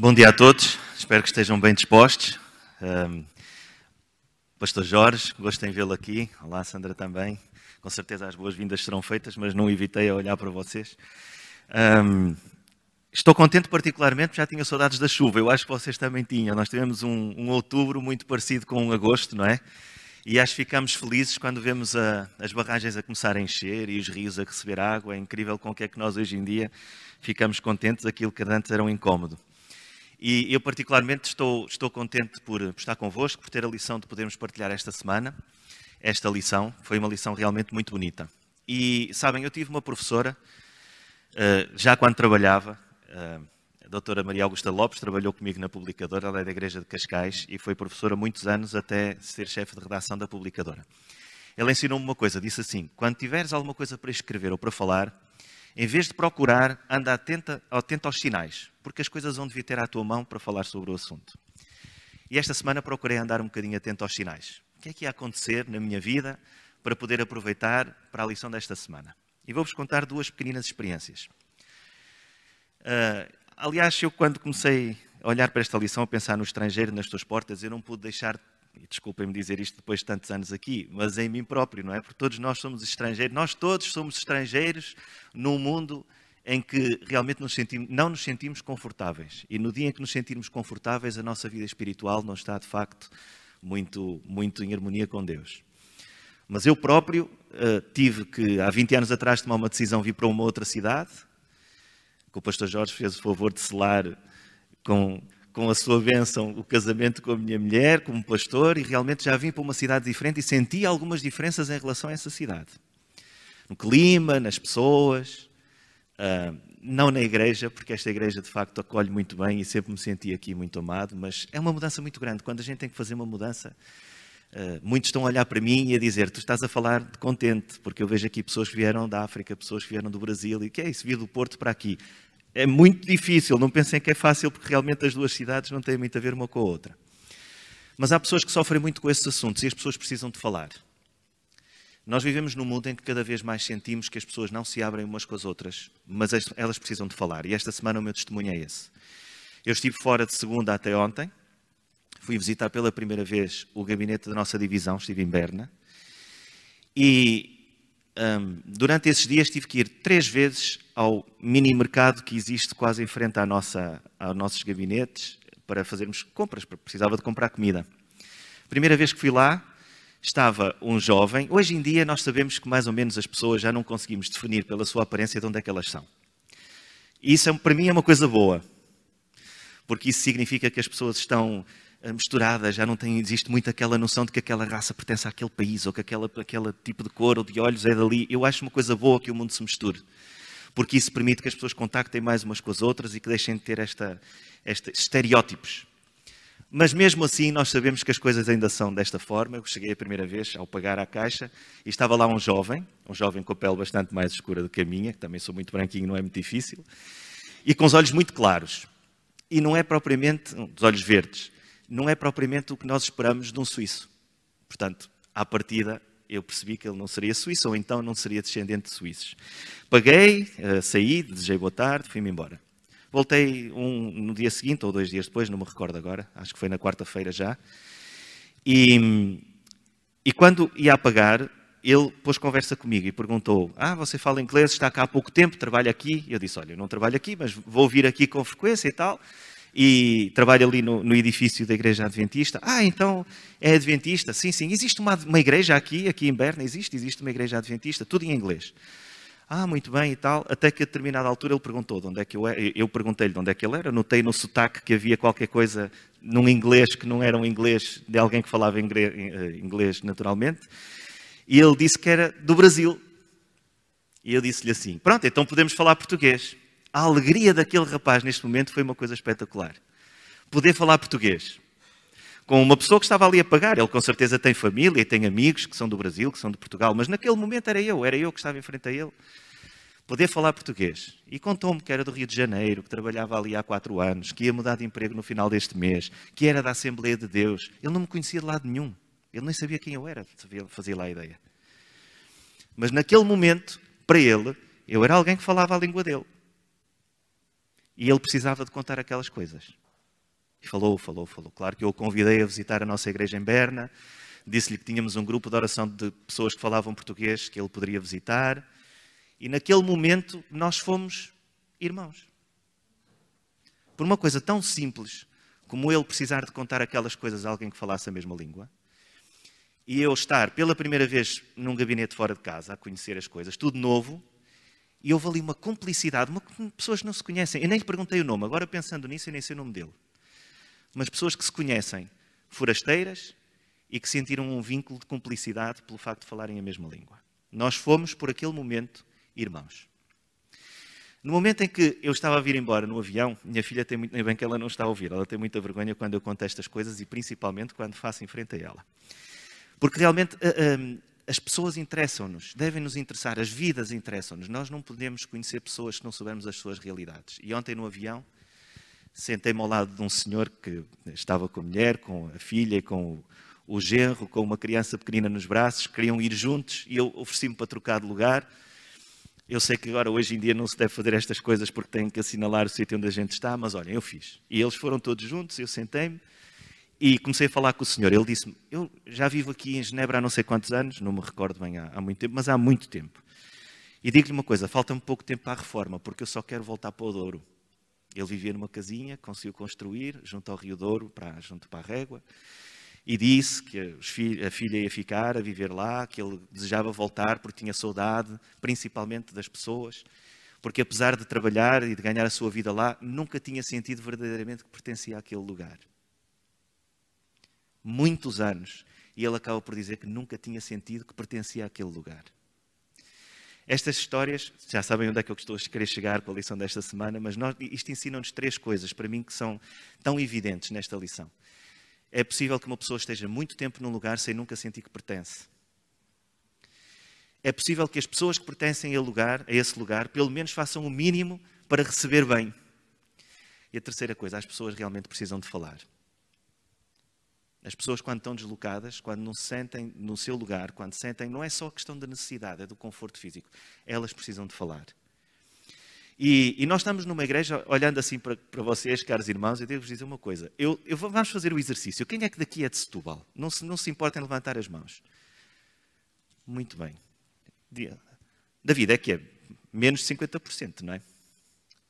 Bom dia a todos, espero que estejam bem dispostos. Pastor Jorge, gosto em vê-lo aqui. Olá, Sandra também. Com certeza as boas-vindas serão feitas, mas não evitei a olhar para vocês. Estou contente particularmente porque já tinha saudades da chuva. Eu acho que vocês também tinham. Nós tivemos um outubro muito parecido com um agosto, não é? E acho que ficamos felizes quando vemos as barragens a começar a encher e os rios a receber água. É incrível com o que é que nós hoje em dia ficamos contentes, aquilo que antes era um incómodo. E eu particularmente estou contente por estar convosco, por ter a lição de podermos partilhar esta semana. Esta lição foi uma lição realmente muito bonita. E sabem, eu tive uma professora, já quando trabalhava, a doutora Maria Augusta Lopes, trabalhou comigo na Publicadora, ela é da Igreja de Cascais e foi professora muitos anos até ser chefe de redação da Publicadora. Ela ensinou-me uma coisa, disse assim: quando tiveres alguma coisa para escrever ou para falar, em vez de procurar, anda atento aos sinais, porque as coisas vão devia ter à tua mão para falar sobre o assunto. E esta semana procurei andar um bocadinho atento aos sinais. O que é que ia acontecer na minha vida para poder aproveitar para a lição desta semana? E vou-vos contar duas pequeninas experiências. Aliás, eu quando comecei a olhar para esta lição, a pensar no estrangeiro, nas tuas portas, eu não pude deixar, e desculpem-me dizer isto depois de tantos anos aqui, mas em mim próprio, não é? Porque todos nós somos estrangeiros, nós todos somos estrangeiros num mundo em que realmente não nos sentimos confortáveis. E no dia em que nos sentirmos confortáveis, a nossa vida espiritual não está, de facto, muito em harmonia com Deus. Mas eu próprio tive que, há 20 anos atrás, tomar uma decisão, vir para uma outra cidade, que o pastor Jorge fez o favor de selar com a sua bênção o casamento com a minha mulher, como pastor, e realmente já vim para uma cidade diferente e senti algumas diferenças em relação a essa cidade. No clima, nas pessoas, não na igreja, porque esta igreja de facto acolhe muito bem e sempre me senti aqui muito amado, mas é uma mudança muito grande. Quando a gente tem que fazer uma mudança, muitos estão a olhar para mim e a dizer: tu estás a falar de contente, porque eu vejo aqui pessoas que vieram da África, pessoas que vieram do Brasil, e o que é isso, vir do Porto para aqui? É muito difícil, não pensem que é fácil, porque realmente as duas cidades não têm muito a ver uma com a outra. Mas há pessoas que sofrem muito com esses assuntos e as pessoas precisam de falar. Nós vivemos num mundo em que cada vez mais sentimos que as pessoas não se abrem umas com as outras, mas elas precisam de falar. E esta semana o meu testemunho é esse. Eu estive fora de segunda até ontem, fui visitar pela primeira vez o gabinete da nossa divisão, estive em Berna, e durante esses dias tive que ir 3 vezes ao mini mercado que existe quase em frente aos nossos gabinetes para fazermos compras, porque precisava de comprar comida. Primeira vez que fui lá, estava um jovem. Hoje em dia nós sabemos que mais ou menos as pessoas já não conseguimos definir pela sua aparência de onde é que elas são. E isso para mim é uma coisa boa, porque isso significa que as pessoas estão misturadas, já não existe muito aquela noção de que aquela raça pertence àquele país, ou que aquele tipo de cor ou de olhos é dali. Eu acho uma coisa boa que o mundo se misture, porque isso permite que as pessoas contactem mais umas com as outras e que deixem de ter estes estereótipos. Mas mesmo assim nós sabemos que as coisas ainda são desta forma. Eu cheguei a primeira vez ao pagar à caixa e estava lá um jovem com a pele bastante mais escura do que a minha, que também sou muito branquinho, não é muito difícil, e com os olhos muito claros. E não é propriamente, os olhos verdes, não é propriamente o que nós esperamos de um suíço. Portanto, à partida, eu percebi que ele não seria suíço, ou então não seria descendente de suíços. Paguei, saí, desejei boa tarde, fui-me embora. Voltei no dia seguinte, ou 2 dias depois, não me recordo agora, acho que foi na quarta-feira já. E quando ia a pagar, ele pôs conversa comigo e perguntou: você fala inglês, está cá há pouco tempo, trabalha aqui? Eu disse: olha, eu não trabalho aqui, mas vou vir aqui com frequência e tal. E trabalho ali no edifício da Igreja Adventista. Então é Adventista? Sim. Existe uma igreja aqui em Berna, existe uma Igreja Adventista, tudo em inglês. Muito bem e tal. Até que a determinada altura ele perguntou de onde é que eu era. Eu perguntei-lhe de onde é que ele era. Notei no sotaque que havia qualquer coisa num inglês que não era um inglês de alguém que falava inglês naturalmente. E ele disse que era do Brasil. E eu disse-lhe assim: pronto, então podemos falar português. A alegria daquele rapaz neste momento foi uma coisa espetacular. Poder falar português com uma pessoa que estava ali a pagar. Ele com certeza tem família e tem amigos que são do Brasil, que são de Portugal, mas naquele momento era eu que estava em frente a ele. Poder falar português. E contou-me que era do Rio de Janeiro, que trabalhava ali há 4 anos, que ia mudar de emprego no final deste mês, que era da Assembleia de Deus. Ele não me conhecia de lado nenhum. Ele nem sabia quem eu era, fazia lá a ideia. Mas naquele momento, para ele, eu era alguém que falava a língua dele. E ele precisava de contar aquelas coisas. E falou. Claro que eu o convidei a visitar a nossa igreja em Berna, disse-lhe que tínhamos um grupo de oração de pessoas que falavam português que ele poderia visitar. E naquele momento nós fomos irmãos. Por uma coisa tão simples como ele precisar de contar aquelas coisas a alguém que falasse a mesma língua, e eu estar pela primeira vez num gabinete fora de casa a conhecer as coisas, tudo novo, e houve ali uma cumplicidade, pessoas que não se conhecem. Eu nem lhe perguntei o nome, agora pensando nisso eu nem sei o nome dele. Mas pessoas que se conhecem, forasteiras, e que sentiram um vínculo de cumplicidade pelo facto de falarem a mesma língua. Nós fomos, por aquele momento, irmãos. No momento em que eu estava a vir embora no avião, minha filha tem muito bem que ela não está a ouvir, ela tem muita vergonha quando eu conto estas coisas e principalmente quando faço em frente a ela. Porque realmente as pessoas interessam-nos, devem nos interessar, as vidas interessam-nos. Nós não podemos conhecer pessoas se não soubermos as suas realidades. E ontem no avião, sentei-me ao lado de um senhor que estava com a mulher, com a filha e com o genro, com uma criança pequenina nos braços, queriam ir juntos e eu ofereci-me para trocar de lugar. Eu sei que agora, hoje em dia, não se deve fazer estas coisas porque tem que assinalar o sítio onde a gente está, mas olhem, eu fiz. E eles foram todos juntos, eu sentei-me e comecei a falar com o senhor. Ele disse-me, eu já vivo aqui em Genebra há não sei quantos anos, não me recordo bem há muito tempo, mas há muito tempo. E digo-lhe uma coisa, falta-me pouco tempo para a reforma, porque eu só quero voltar para o Douro. Ele vivia numa casinha, conseguiu construir, junto ao Rio Douro, junto para a Régua, e disse que a filha ia ficar a viver lá, que ele desejava voltar porque tinha saudade, principalmente das pessoas, porque apesar de trabalhar e de ganhar a sua vida lá, nunca tinha sentido verdadeiramente que pertencia àquele lugar. Muitos anos, e ele acaba por dizer que nunca tinha sentido que pertencia àquele lugar. Estas histórias, já sabem onde é que eu estou a querer chegar com a lição desta semana, mas isto ensina-nos 3 coisas, para mim, que são tão evidentes nesta lição. É possível que uma pessoa esteja muito tempo num lugar sem nunca sentir que pertence. É possível que as pessoas que pertencem a esse lugar, pelo menos façam o mínimo para receber bem. E a terceira coisa, as pessoas realmente precisam de falar. As pessoas, quando estão deslocadas, quando não se sentem no seu lugar, quando sentem, não é só a questão da necessidade, é do conforto físico. Elas precisam de falar. E nós estamos numa igreja, olhando assim para vocês, caros irmãos, eu devo-vos dizer uma coisa. Vamos fazer o exercício. Quem é que daqui é de Setúbal? Não se importa em levantar as mãos. Muito bem. David, é que é menos de 50%, não é?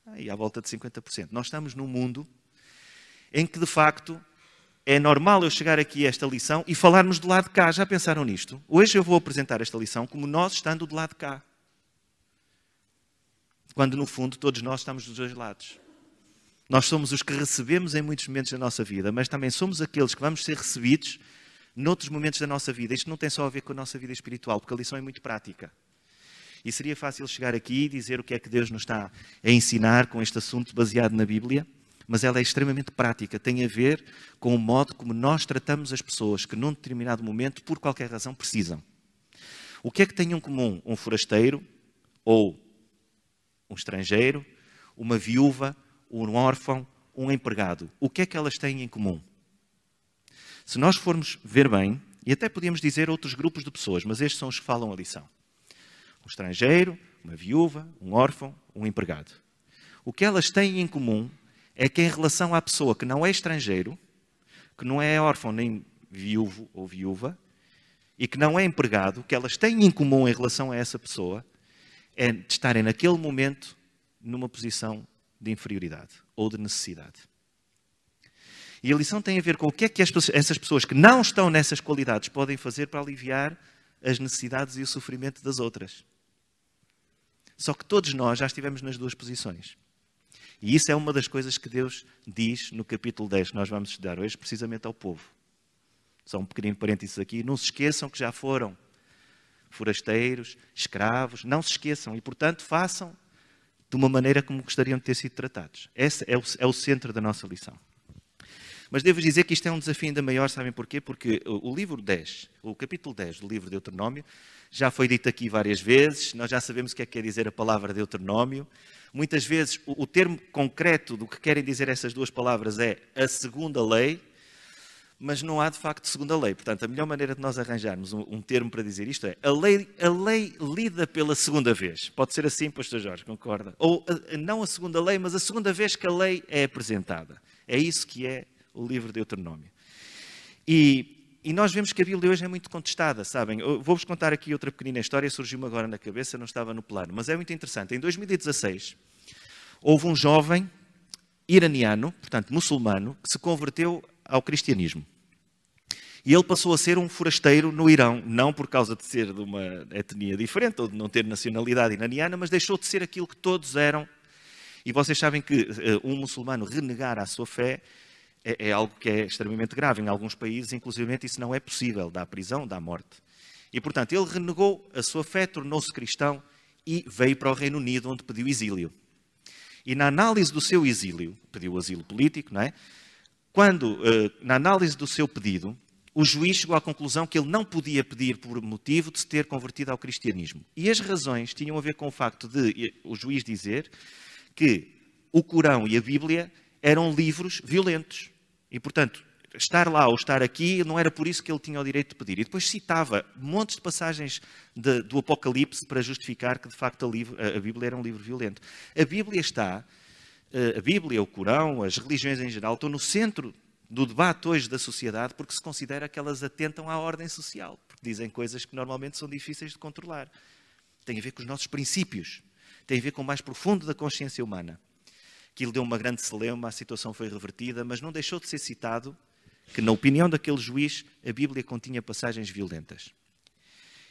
Aí à volta de 50%. Nós estamos num mundo em que, de facto, é normal eu chegar aqui a esta lição e falarmos do lado de cá. Já pensaram nisto? Hoje eu vou apresentar esta lição como nós estando do lado de cá. Quando, no fundo, todos nós estamos dos dois lados. Nós somos os que recebemos em muitos momentos da nossa vida, mas também somos aqueles que vamos ser recebidos noutros momentos da nossa vida. Isto não tem só a ver com a nossa vida espiritual, porque a lição é muito prática. E seria fácil chegar aqui e dizer o que é que Deus nos está a ensinar com este assunto baseado na Bíblia, mas ela é extremamente prática. Tem a ver com o modo como nós tratamos as pessoas que num determinado momento, por qualquer razão, precisam. O que é que tem em comum um forasteiro ou um estrangeiro, uma viúva, um órfão, um empregado? O que é que elas têm em comum? Se nós formos ver bem, e até podíamos dizer outros grupos de pessoas, mas estes são os que falam a lição. Um estrangeiro, uma viúva, um órfão, um empregado. O que elas têm em comum é que em relação à pessoa que não é estrangeiro, que não é órfão nem viúvo ou viúva, e que não é empregado, o que elas têm em comum em relação a essa pessoa é de estarem naquele momento numa posição de inferioridade ou de necessidade. E a lição tem a ver com o que é que essas pessoas que não estão nessas qualidades podem fazer para aliviar as necessidades e o sofrimento das outras. Só que todos nós já estivemos nas duas posições. E isso é uma das coisas que Deus diz no capítulo 10, que nós vamos estudar hoje, precisamente ao povo. Só um pequenino parênteses aqui. Não se esqueçam que já foram forasteiros, escravos, não se esqueçam. E, portanto, façam de uma maneira como gostariam de ter sido tratados. Esse é o centro da nossa lição. Mas devo dizer que isto é um desafio ainda maior, sabem porquê? Porque o livro 10, o capítulo 10 do livro de Deuteronômio, já foi dito aqui várias vezes, nós já sabemos o que é que quer dizer a palavra Deuteronômio. Muitas vezes o termo concreto do que querem dizer essas duas palavras é a segunda lei, mas não há de facto segunda lei. Portanto, a melhor maneira de nós arranjarmos um termo para dizer isto é a lei lida pela segunda vez. Pode ser assim, pastor Jorge, concorda? Ou não a segunda lei, mas a segunda vez que a lei é apresentada. É isso que é o livro de Deuteronômio. E nós vemos que a Bíblia hoje é muito contestada, sabem? Vou-vos contar aqui outra pequenina história, surgiu-me agora na cabeça, não estava no plano, mas é muito interessante. Em 2016, houve um jovem iraniano, portanto muçulmano, que se converteu ao cristianismo. E ele passou a ser um forasteiro no Irão, não por causa de ser de uma etnia diferente ou de não ter nacionalidade iraniana, mas deixou de ser aquilo que todos eram. E vocês sabem que um muçulmano renegar a sua fé é algo que é extremamente grave. Em alguns países, inclusive, isso não é possível, dá prisão, dá morte. E, portanto, ele renegou a sua fé, tornou-se cristão e veio para o Reino Unido, onde pediu exílio. E na análise do seu exílio, pediu asilo político, não é? Na análise do seu pedido, o juiz chegou à conclusão que ele não podia pedir por motivo de se ter convertido ao cristianismo. E as razões tinham a ver com o facto de o juiz dizer que o Corão e a Bíblia eram livros violentos. E, portanto, estar lá ou estar aqui não era por isso que ele tinha o direito de pedir. E depois citava montes de passagens do Apocalipse para justificar que, de facto, a Bíblia era um livro violento. A Bíblia, o Corão, as religiões em geral, estão no centro do debate hoje da sociedade porque se considera que elas atentam à ordem social, porque dizem coisas que normalmente são difíceis de controlar. Tem a ver com os nossos princípios, tem a ver com o mais profundo da consciência humana. Aquilo deu uma grande celeuma, a situação foi revertida, mas não deixou de ser citado que, na opinião daquele juiz, a Bíblia continha passagens violentas.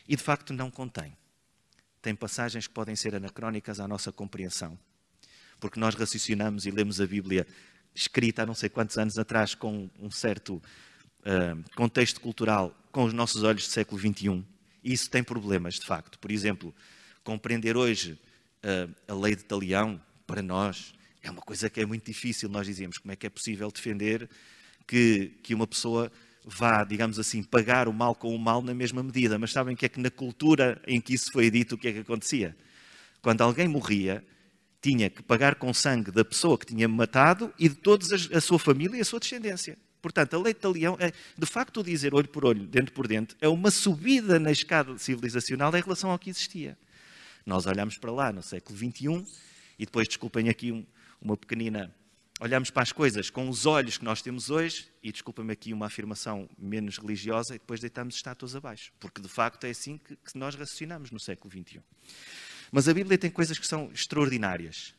E, de facto, não contém. Tem passagens que podem ser anacrónicas à nossa compreensão, porque nós raciocinamos e lemos a Bíblia escrita há não sei quantos anos atrás, com um certo contexto cultural, com os nossos olhos do século XXI. E isso tem problemas, de facto. Por exemplo, compreender hoje a lei de Talião, para nós, é uma coisa que é muito difícil. Nós dizíamos, como é que é possível defender que uma pessoa vá, digamos assim, pagar o mal com o mal na mesma medida? Mas sabem que é que na cultura em que isso foi dito, o que é que acontecia? Quando alguém morria, tinha que pagar com sangue da pessoa que tinha matado e de toda a sua família e a sua descendência. Portanto, a lei de Talião é, de facto, dizer olho por olho, dente por dente, é uma subida na escada civilizacional em relação ao que existia. Nós olhamos para lá no século XXI e depois, desculpem aqui uma pequenina... Olhamos para as coisas com os olhos que nós temos hoje e, desculpem-me aqui uma afirmação menos religiosa, e depois deitamos estátuas abaixo. Porque, de facto, é assim que nós raciocinamos no século XXI. Mas a Bíblia tem coisas que são extraordinárias.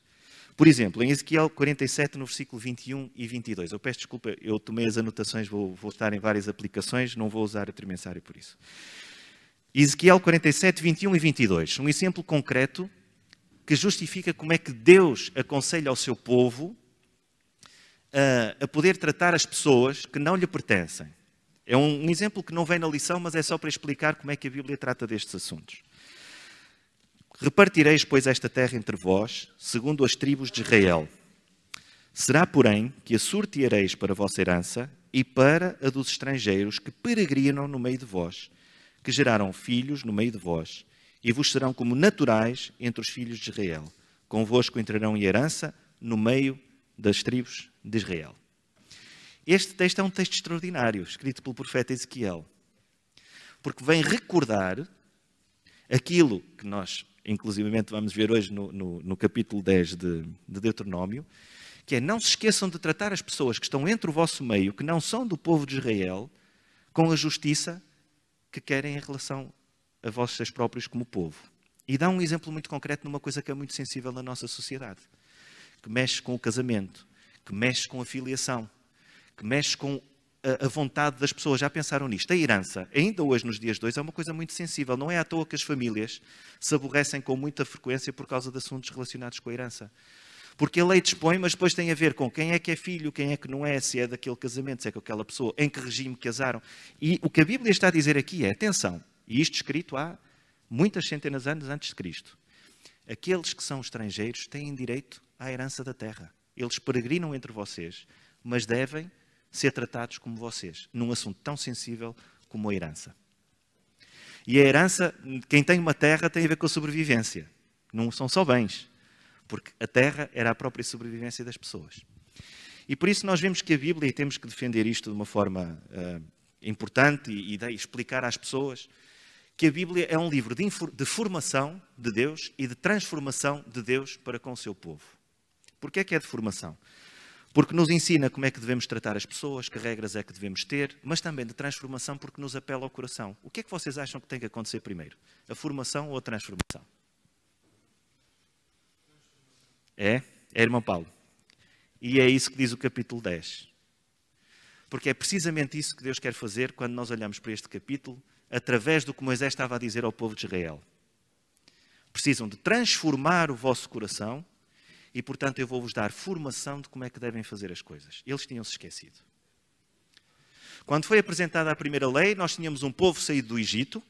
Por exemplo, em Ezequiel 47, no versículo 21 e 22. Eu peço desculpa, eu tomei as anotações, vou estar em várias aplicações, não vou usar a trimensário por isso. Ezequiel 47, 21 e 22. Um exemplo concreto que justifica como é que Deus aconselha ao seu povo a poder tratar as pessoas que não lhe pertencem. É um exemplo que não vem na lição, mas é só para explicar como é que a Bíblia trata destes assuntos. Repartireis, pois, esta terra entre vós, segundo as tribos de Israel. Será, porém, que a sorteareis para a vossa herança e para a dos estrangeiros que peregrinam no meio de vós, que geraram filhos no meio de vós, e vos serão como naturais entre os filhos de Israel. Convosco entrarão em herança no meio das tribos de Israel. Este texto é um texto extraordinário, escrito pelo profeta Ezequiel, porque vem recordar aquilo que nós, inclusivamente, vamos ver hoje no capítulo 10 de Deuteronômio, que é: não se esqueçam de tratar as pessoas que estão entre o vosso meio, que não são do povo de Israel, com a justiça que querem em relação a vocês próprios como povo. E dá um exemplo muito concreto numa coisa que é muito sensível na nossa sociedade, que mexe com o casamento, que mexe com a filiação, que mexe com a vontade das pessoas. Já pensaram nisto? A herança, ainda hoje nos dias de hoje, é uma coisa muito sensível. Não é à toa que as famílias se aborrecem com muita frequência por causa de assuntos relacionados com a herança. Porque a lei dispõe, mas depois tem a ver com quem é que é filho, quem é que não é, se é daquele casamento, se é com aquela pessoa, em que regime casaram. E o que a Bíblia está a dizer aqui é, atenção, e isto escrito há muitas centenas de anos antes de Cristo, aqueles que são estrangeiros têm direito à herança da terra. Eles peregrinam entre vocês, mas devem ser tratados como vocês, num assunto tão sensível como a herança. E a herança, quem tem uma terra, tem a ver com a sobrevivência. Não são só bens, porque a terra era a própria sobrevivência das pessoas. E por isso nós vemos que a Bíblia, e temos que defender isto de uma forma importante e explicar às pessoas, que a Bíblia é um livro de formação de Deus e de transformação de Deus para com o seu povo. Porquê é que é de formação? Porque nos ensina como é que devemos tratar as pessoas, que regras é que devemos ter, mas também de transformação porque nos apela ao coração. O que é que vocês acham que tem que acontecer primeiro? A formação ou a transformação? É irmão Paulo. E é isso que diz o capítulo 10. Porque é precisamente isso que Deus quer fazer quando nós olhamos para este capítulo, através do que Moisés estava a dizer ao povo de Israel. Precisam de transformar o vosso coração e, portanto, eu vou-vos dar formação de como é que devem fazer as coisas. Eles tinham-se esquecido. Quando foi apresentada a primeira lei, nós tínhamos um povo saído do Egito,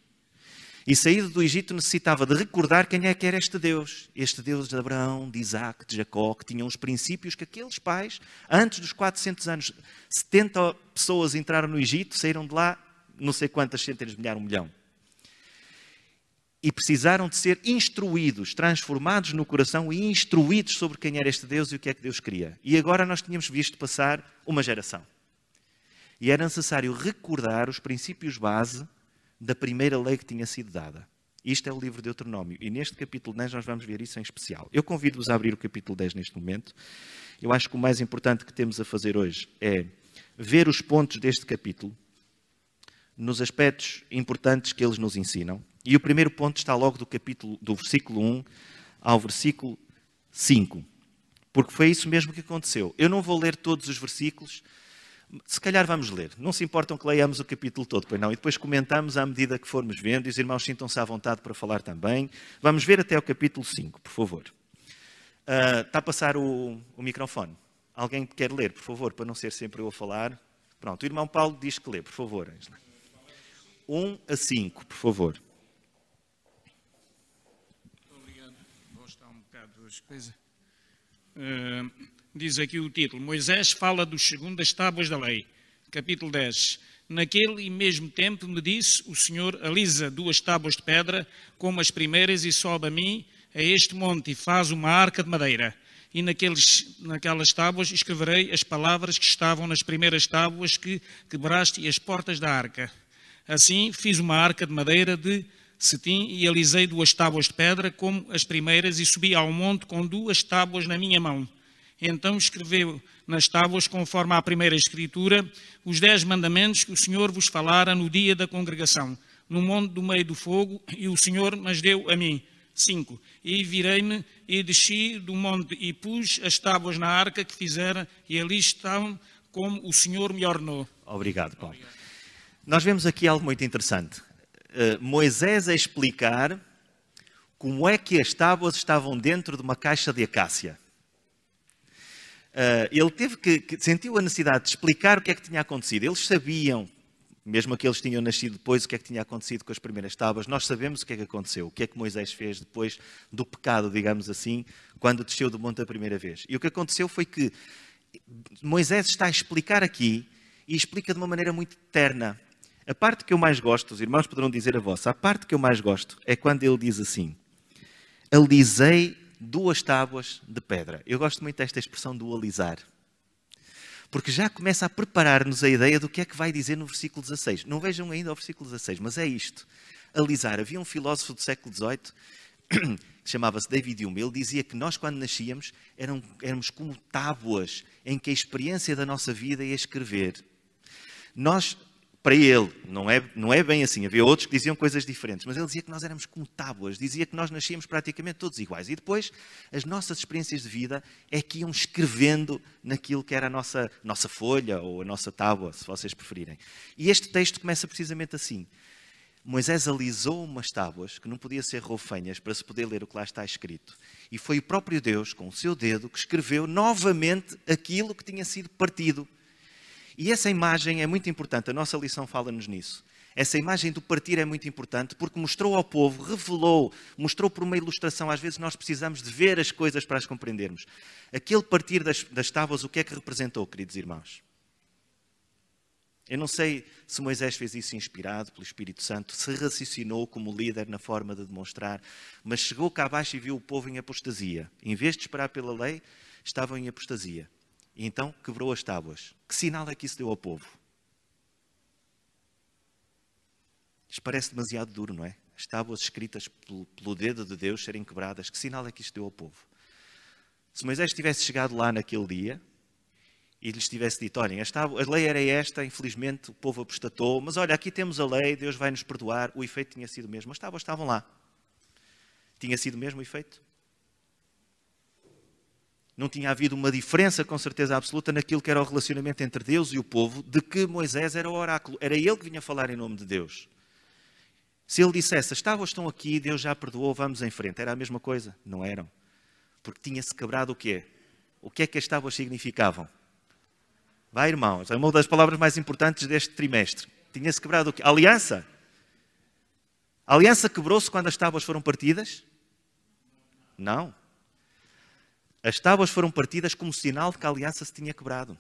e saído do Egito necessitava de recordar quem é que era este Deus de Abraão, de Isaac, de Jacó, que tinham os princípios que aqueles pais, antes dos 400 anos, 70 pessoas entraram no Egito, saíram de lá, não sei quantas centenas de milhares, 1 milhão. E precisaram de ser instruídos, transformados no coração e instruídos sobre quem era este Deus e o que é que Deus queria. E agora nós tínhamos visto passar uma geração. E era necessário recordar os princípios base da primeira lei que tinha sido dada. Isto é o livro de Deuteronômio. E neste capítulo 10 nós vamos ver isso em especial. Eu convido-vos a abrir o capítulo 10 neste momento. Eu acho que o mais importante que temos a fazer hoje é ver os pontos deste capítulo nos aspectos importantes que eles nos ensinam. E o primeiro ponto está logo do versículo 1 ao versículo 5. Porque foi isso mesmo que aconteceu. Eu não vou ler todos os versículos. Se calhar vamos ler. Não se importam que leiamos o capítulo todo, pois não? E depois comentamos à medida que formos vendo, e os irmãos sintam-se à vontade para falar também. Vamos ver até o capítulo 5, por favor. Está a passar o microfone. Alguém quer ler, por favor, para não ser sempre eu a falar? Pronto, o irmão Paulo diz que lê, por favor, Ângela. 1 a 5, por favor. Obrigado. Vou estar um bocado das coisas. Diz aqui o título: Moisés fala dos segundas tábuas da lei. Capítulo 10. Naquele e mesmo tempo me disse o Senhor: alisa 2 tábuas de pedra, como as primeiras, e sobe a mim, a este monte, e faz uma arca de madeira. E naquelas tábuas escreverei as palavras que estavam nas primeiras tábuas que quebraste e as portas da arca. Assim fiz uma arca de madeira de cetim e alisei 2 tábuas de pedra, como as primeiras, e subi ao monte com 2 tábuas na minha mão. Então escreveu nas tábuas, conforme à primeira escritura, os 10 mandamentos que o Senhor vos falara no dia da congregação, no monte do meio do fogo, e o Senhor mas deu a mim. 5. E virei-me e desci do monte e pus as tábuas na arca que fizera, e ali estavam como o Senhor me ordenou. Obrigado, Paulo. Nós vemos aqui algo muito interessante. Moisés a explicar como é que as tábuas estavam dentro de uma caixa de acácia. Ele sentiu a necessidade de explicar o que é que tinha acontecido. Eles sabiam, mesmo aqueles que tinham nascido depois, o que é que tinha acontecido com as primeiras tábuas. Nós sabemos o que é que aconteceu, o que é que Moisés fez depois do pecado, digamos assim, quando desceu do monte a primeira vez. E o que aconteceu foi que Moisés está a explicar aqui, e explica de uma maneira muito terna. A parte que eu mais gosto, os irmãos poderão dizer a vossa, a parte que eu mais gosto é quando ele diz assim: alisei 2 tábuas de pedra. Eu gosto muito desta expressão do alisar. Porque já começa a preparar-nos a ideia do que é que vai dizer no versículo 16. Não vejam ainda o versículo 16, mas é isto. Alisar. Havia um filósofo do século XVIII, que chamava-se David Hume. Ele dizia que nós, quando nascíamos, éramos como tábuas em que a experiência da nossa vida ia escrever. Nós, para ele, não é bem assim. Havia outros que diziam coisas diferentes, mas ele dizia que nós éramos como tábuas, dizia que nós nascíamos praticamente todos iguais. E depois, as nossas experiências de vida é que iam escrevendo naquilo que era a nossa folha ou a nossa tábua, se vocês preferirem. E este texto começa precisamente assim. Moisés alisou umas tábuas que não podiam ser roufenhas para se poder ler o que lá está escrito. E foi o próprio Deus, com o seu dedo, que escreveu novamente aquilo que tinha sido partido. E essa imagem é muito importante, a nossa lição fala-nos nisso. Essa imagem do partir é muito importante porque mostrou ao povo, revelou, mostrou por uma ilustração. Às vezes nós precisamos de ver as coisas para as compreendermos. Aquele partir das tábuas, o que é que representou, queridos irmãos? Eu não sei se Moisés fez isso inspirado pelo Espírito Santo, se raciocinou como líder na forma de demonstrar, mas chegou cá abaixo e viu o povo em apostasia. Em vez de esperar pela lei, estavam em apostasia. E então quebrou as tábuas. Que sinal é que isso deu ao povo? Isto parece demasiado duro, não é? As tábuas escritas pelo dedo de Deus serem quebradas. Que sinal é que isto deu ao povo? Se Moisés tivesse chegado lá naquele dia e lhes tivesse dito, olhem, a lei era esta, infelizmente o povo apostatou, mas olha, aqui temos a lei, Deus vai nos perdoar, o efeito tinha sido o mesmo. As tábuas estavam lá. Tinha sido o mesmo o efeito? Não tinha havido uma diferença, com certeza absoluta, naquilo que era o relacionamento entre Deus e o povo, de que Moisés era o oráculo. Era ele que vinha falar em nome de Deus. Se ele dissesse, as tábuas estão aqui, Deus já perdoou, vamos em frente. Era a mesma coisa? Não eram. Porque tinha-se quebrado o quê? O que é que as tábuas significavam? Vai, irmãos, é uma das palavras mais importantes deste trimestre. Tinha-se quebrado o quê? A aliança. A aliança quebrou-se quando as tábuas foram partidas? Não. As tábuas foram partidas como sinal de que a aliança se tinha quebrado.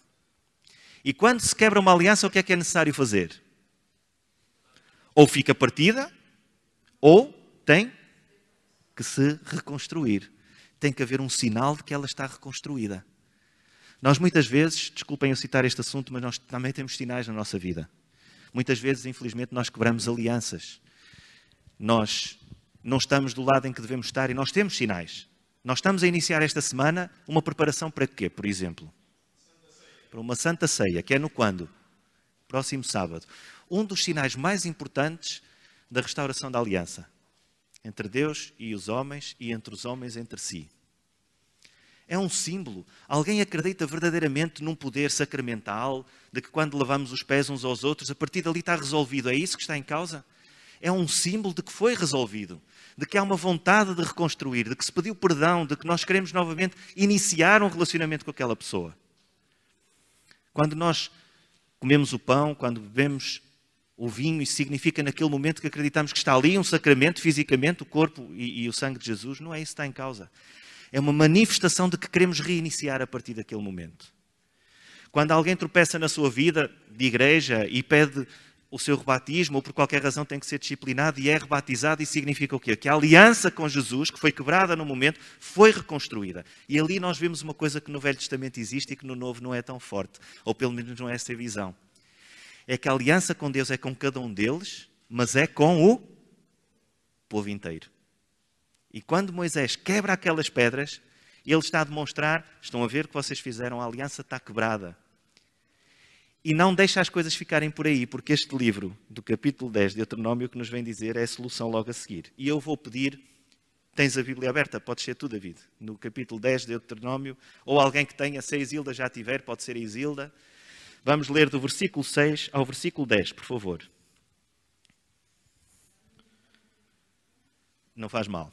E quando se quebra uma aliança, o que é necessário fazer? Ou fica partida, ou tem que se reconstruir. Tem que haver um sinal de que ela está reconstruída. Nós muitas vezes, desculpem eu citar este assunto, mas nós também temos sinais na nossa vida. Muitas vezes, infelizmente, nós quebramos alianças. Nós não estamos do lado em que devemos estar e nós temos sinais. Nós estamos a iniciar esta semana uma preparação para quê, por exemplo? Para uma Santa Ceia, que é no quando? Próximo sábado. Um dos sinais mais importantes da restauração da aliança entre Deus e os homens e entre os homens entre si. É um símbolo. Alguém acredita verdadeiramente num poder sacramental de que quando lavamos os pés uns aos outros, a partir dali está resolvido. É isso que está em causa? É um símbolo de que foi resolvido, de que há uma vontade de reconstruir, de que se pediu perdão, de que nós queremos novamente iniciar um relacionamento com aquela pessoa. Quando nós comemos o pão, quando bebemos o vinho, isso significa naquele momento que acreditamos que está ali um sacramento, fisicamente, o corpo e o sangue de Jesus. Não é isso que está em causa. É uma manifestação de que queremos reiniciar a partir daquele momento. Quando alguém tropeça na sua vida de igreja e pede o seu rebatismo, ou por qualquer razão tem que ser disciplinado e é rebatizado, isso significa o quê? Que a aliança com Jesus, que foi quebrada no momento, foi reconstruída. E ali nós vemos uma coisa que no Velho Testamento existe e que no Novo não é tão forte, ou pelo menos não é essa a visão. É que a aliança com Deus é com cada um deles, mas é com o povo inteiro. E quando Moisés quebra aquelas pedras, ele está a demonstrar, estão a ver o que vocês fizeram, a aliança está quebrada. E não deixa as coisas ficarem por aí, porque este livro, do capítulo 10 de Deuteronômio, que nos vem dizer é a solução logo a seguir. E eu vou pedir, tens a Bíblia aberta, pode ser tu, David, no capítulo 10 de Deuteronômio, ou alguém que tenha, se a Isilda já tiver, pode ser a Isilda. Vamos ler do versículo 6 ao versículo 10, por favor. Não faz mal.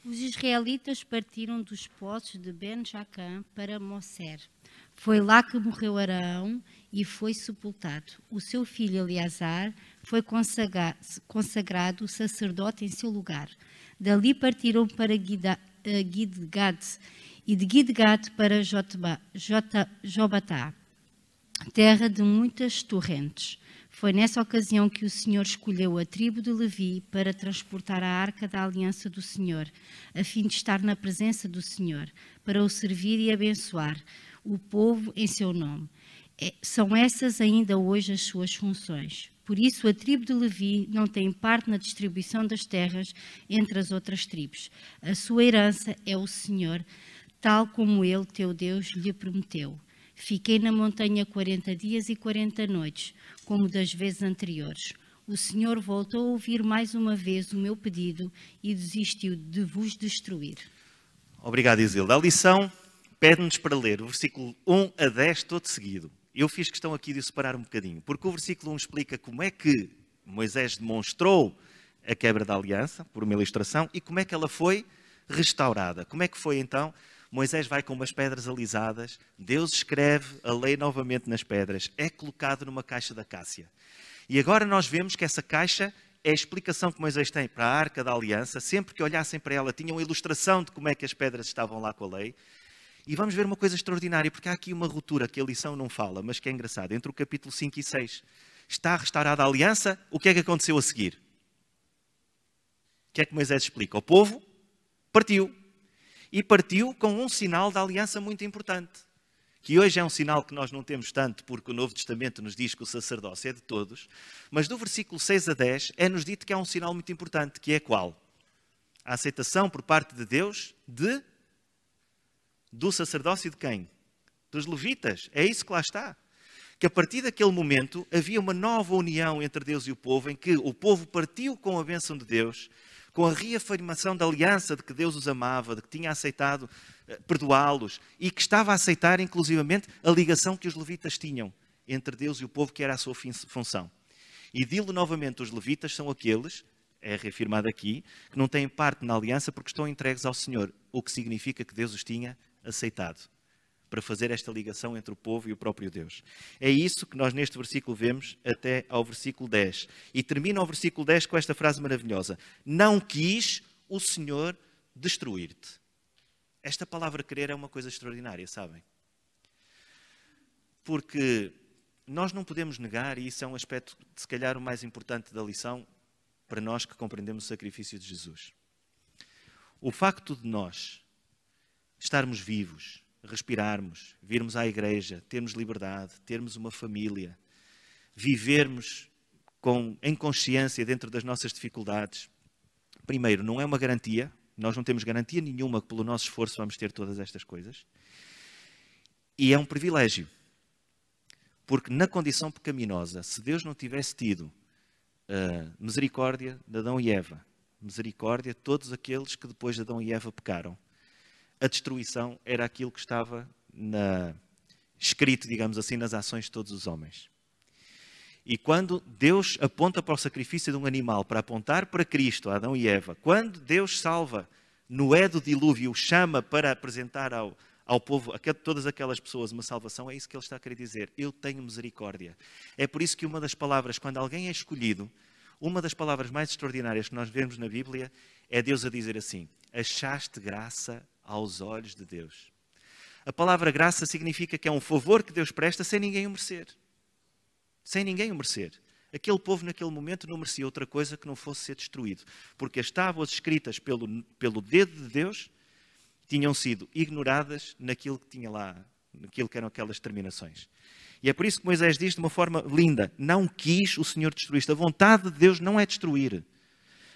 Os israelitas partiram dos poços de Ben-Jacã para Moser. Foi lá que morreu Arão e foi sepultado. O seu filho Eleazar foi consagrado sacerdote em seu lugar. Dali partiram para Gidgad e de Gidgad para Jobatá, terra de muitas torrentes. Foi nessa ocasião que o Senhor escolheu a tribo de Levi para transportar a arca da aliança do Senhor, a fim de estar na presença do Senhor, para o servir e abençoar o povo em seu nome. São essas ainda hoje as suas funções. Por isso, a tribo de Levi não tem parte na distribuição das terras entre as outras tribos. A sua herança é o Senhor, tal como Ele, teu Deus, lhe prometeu. Fiquei na montanha 40 dias e 40 noites, como das vezes anteriores. O Senhor voltou a ouvir mais uma vez o meu pedido e desistiu de vos destruir. Obrigado, Isilda. A lição pede-nos para ler o versículo 1 a 10 todo seguido. Eu fiz questão aqui de o separar um bocadinho, porque o versículo 1 explica como é que Moisés demonstrou a quebra da aliança, por uma ilustração, e como é que ela foi restaurada. Como é que foi então? Moisés vai com umas pedras alisadas, Deus escreve a lei novamente nas pedras, é colocado numa caixa da acácia. E agora nós vemos que essa caixa é a explicação que Moisés tem para a Arca da Aliança. Sempre que olhassem para ela, tinham uma ilustração de como é que as pedras estavam lá com a lei. E vamos ver uma coisa extraordinária, porque há aqui uma ruptura que a lição não fala, mas que é engraçada, entre o capítulo 5 e 6. Está restaurada a aliança, o que é que aconteceu a seguir? O que é que Moisés explica? O povo partiu. E partiu com um sinal da aliança muito importante, que hoje é um sinal que nós não temos tanto, porque o Novo Testamento nos diz que o sacerdócio é de todos, mas do versículo 6 a 10 é-nos dito que há um sinal muito importante, que é qual? A aceitação por parte de Deus de Do sacerdócio de quem? Dos levitas. É isso que lá está. Que a partir daquele momento havia uma nova união entre Deus e o povo, em que o povo partiu com a bênção de Deus, com a reafirmação da aliança de que Deus os amava, de que tinha aceitado perdoá-los e que estava a aceitar inclusivamente a ligação que os levitas tinham entre Deus e o povo, que era a sua função. E dilo novamente, os levitas são aqueles, é reafirmado aqui, que não têm parte na aliança porque estão entregues ao Senhor, o que significa que Deus os tinha aceitado para fazer esta ligação entre o povo e o próprio Deus. É isso que nós neste versículo vemos até ao versículo 10. E termina o versículo 10 com esta frase maravilhosa: não quis o Senhor destruir-te. Esta palavra querer é uma coisa extraordinária, sabem? Porque nós não podemos negar, e isso é um aspecto, se calhar, o mais importante da lição para nós que compreendemos o sacrifício de Jesus. O facto de nós estarmos vivos, respirarmos, virmos à igreja, termos liberdade, termos uma família, vivermos em consciência dentro das nossas dificuldades, primeiro, não é uma garantia, nós não temos garantia nenhuma que pelo nosso esforço vamos ter todas estas coisas, e é um privilégio, porque na condição pecaminosa, se Deus não tivesse tido misericórdia de Adão e Eva, misericórdia de todos aqueles que depois de Adão e Eva pecaram, a destruição era aquilo que estava escrito, digamos assim, nas ações de todos os homens. E quando Deus aponta para o sacrifício de um animal, para apontar para Cristo, a Adão e Eva, quando Deus salva Noé do dilúvio, o chama para apresentar ao povo, a todas aquelas pessoas, uma salvação, é isso que ele está a querer dizer: eu tenho misericórdia. É por isso que uma das palavras, quando alguém é escolhido, uma das palavras mais extraordinárias que nós vemos na Bíblia é Deus a dizer assim: achaste graça aos olhos de Deus. A palavra graça significa que é um favor que Deus presta sem ninguém o merecer. Sem ninguém o merecer. Aquele povo naquele momento não merecia outra coisa que não fosse ser destruído. Porque as tábuas escritas pelo dedo de Deus tinham sido ignoradas naquilo que tinha lá, naquilo que eram aquelas terminações. E é por isso que Moisés diz de uma forma linda: não quis o Senhor destruir-te. A vontade de Deus não é destruir.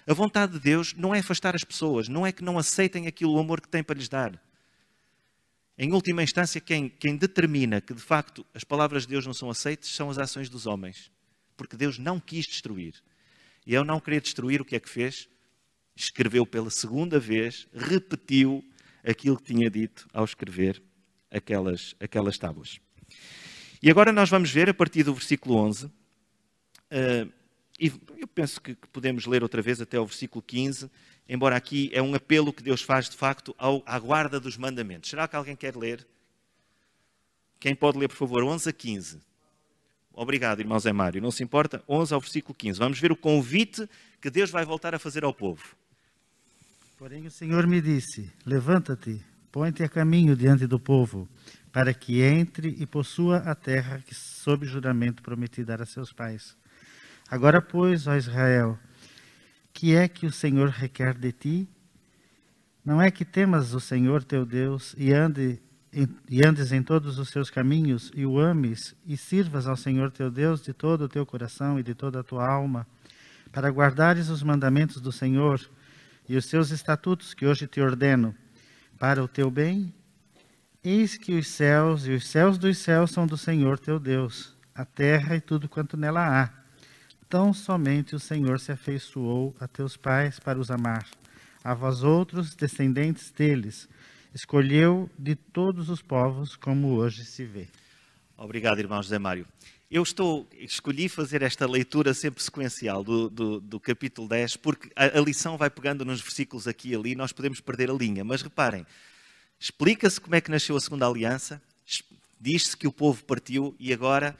A vontade de Deus não é afastar as pessoas, não é que não aceitem aquilo, o amor que tem para lhes dar. Em última instância, quem determina que de facto as palavras de Deus não são aceitas são as ações dos homens. Porque Deus não quis destruir. E ao não querer destruir, o que é que fez? Escreveu pela segunda vez, repetiu aquilo que tinha dito ao escrever aquelas tábuas. E agora nós vamos ver, a partir do versículo 11, e eu penso que podemos ler outra vez até ao versículo 15, embora aqui é um apelo que Deus faz, de facto, à guarda dos mandamentos. Será que alguém quer ler? Quem pode ler, por favor, 11 a 15? Obrigado, irmão Zé Mário. Não se importa? 11 ao versículo 15. Vamos ver o convite que Deus vai voltar a fazer ao povo. Porém o Senhor me disse: levanta-te, põe-te a caminho diante do povo, para que entre e possua a terra que sob juramento prometi dar a seus pais. Agora, pois, ó Israel, que é que o Senhor requer de ti? Não é que temas o Senhor teu Deus e andes em todos os seus caminhos e o ames e sirvas ao Senhor teu Deus de todo o teu coração e de toda a tua alma, para guardares os mandamentos do Senhor e os seus estatutos que hoje te ordeno, para o teu bem? Eis que os céus e os céus dos céus são do Senhor teu Deus, a terra e tudo quanto nela há. Tão somente o Senhor se afeiçoou a teus pais para os amar. A vós outros, descendentes deles, escolheu de todos os povos, como hoje se vê. Obrigado, irmão José Mário. Eu escolhi fazer esta leitura sempre sequencial do capítulo 10, porque a lição vai pegando nos versículos aqui e ali, e nós podemos perder a linha. Mas reparem, explica-se como é que nasceu a segunda aliança, diz-se que o povo partiu e agora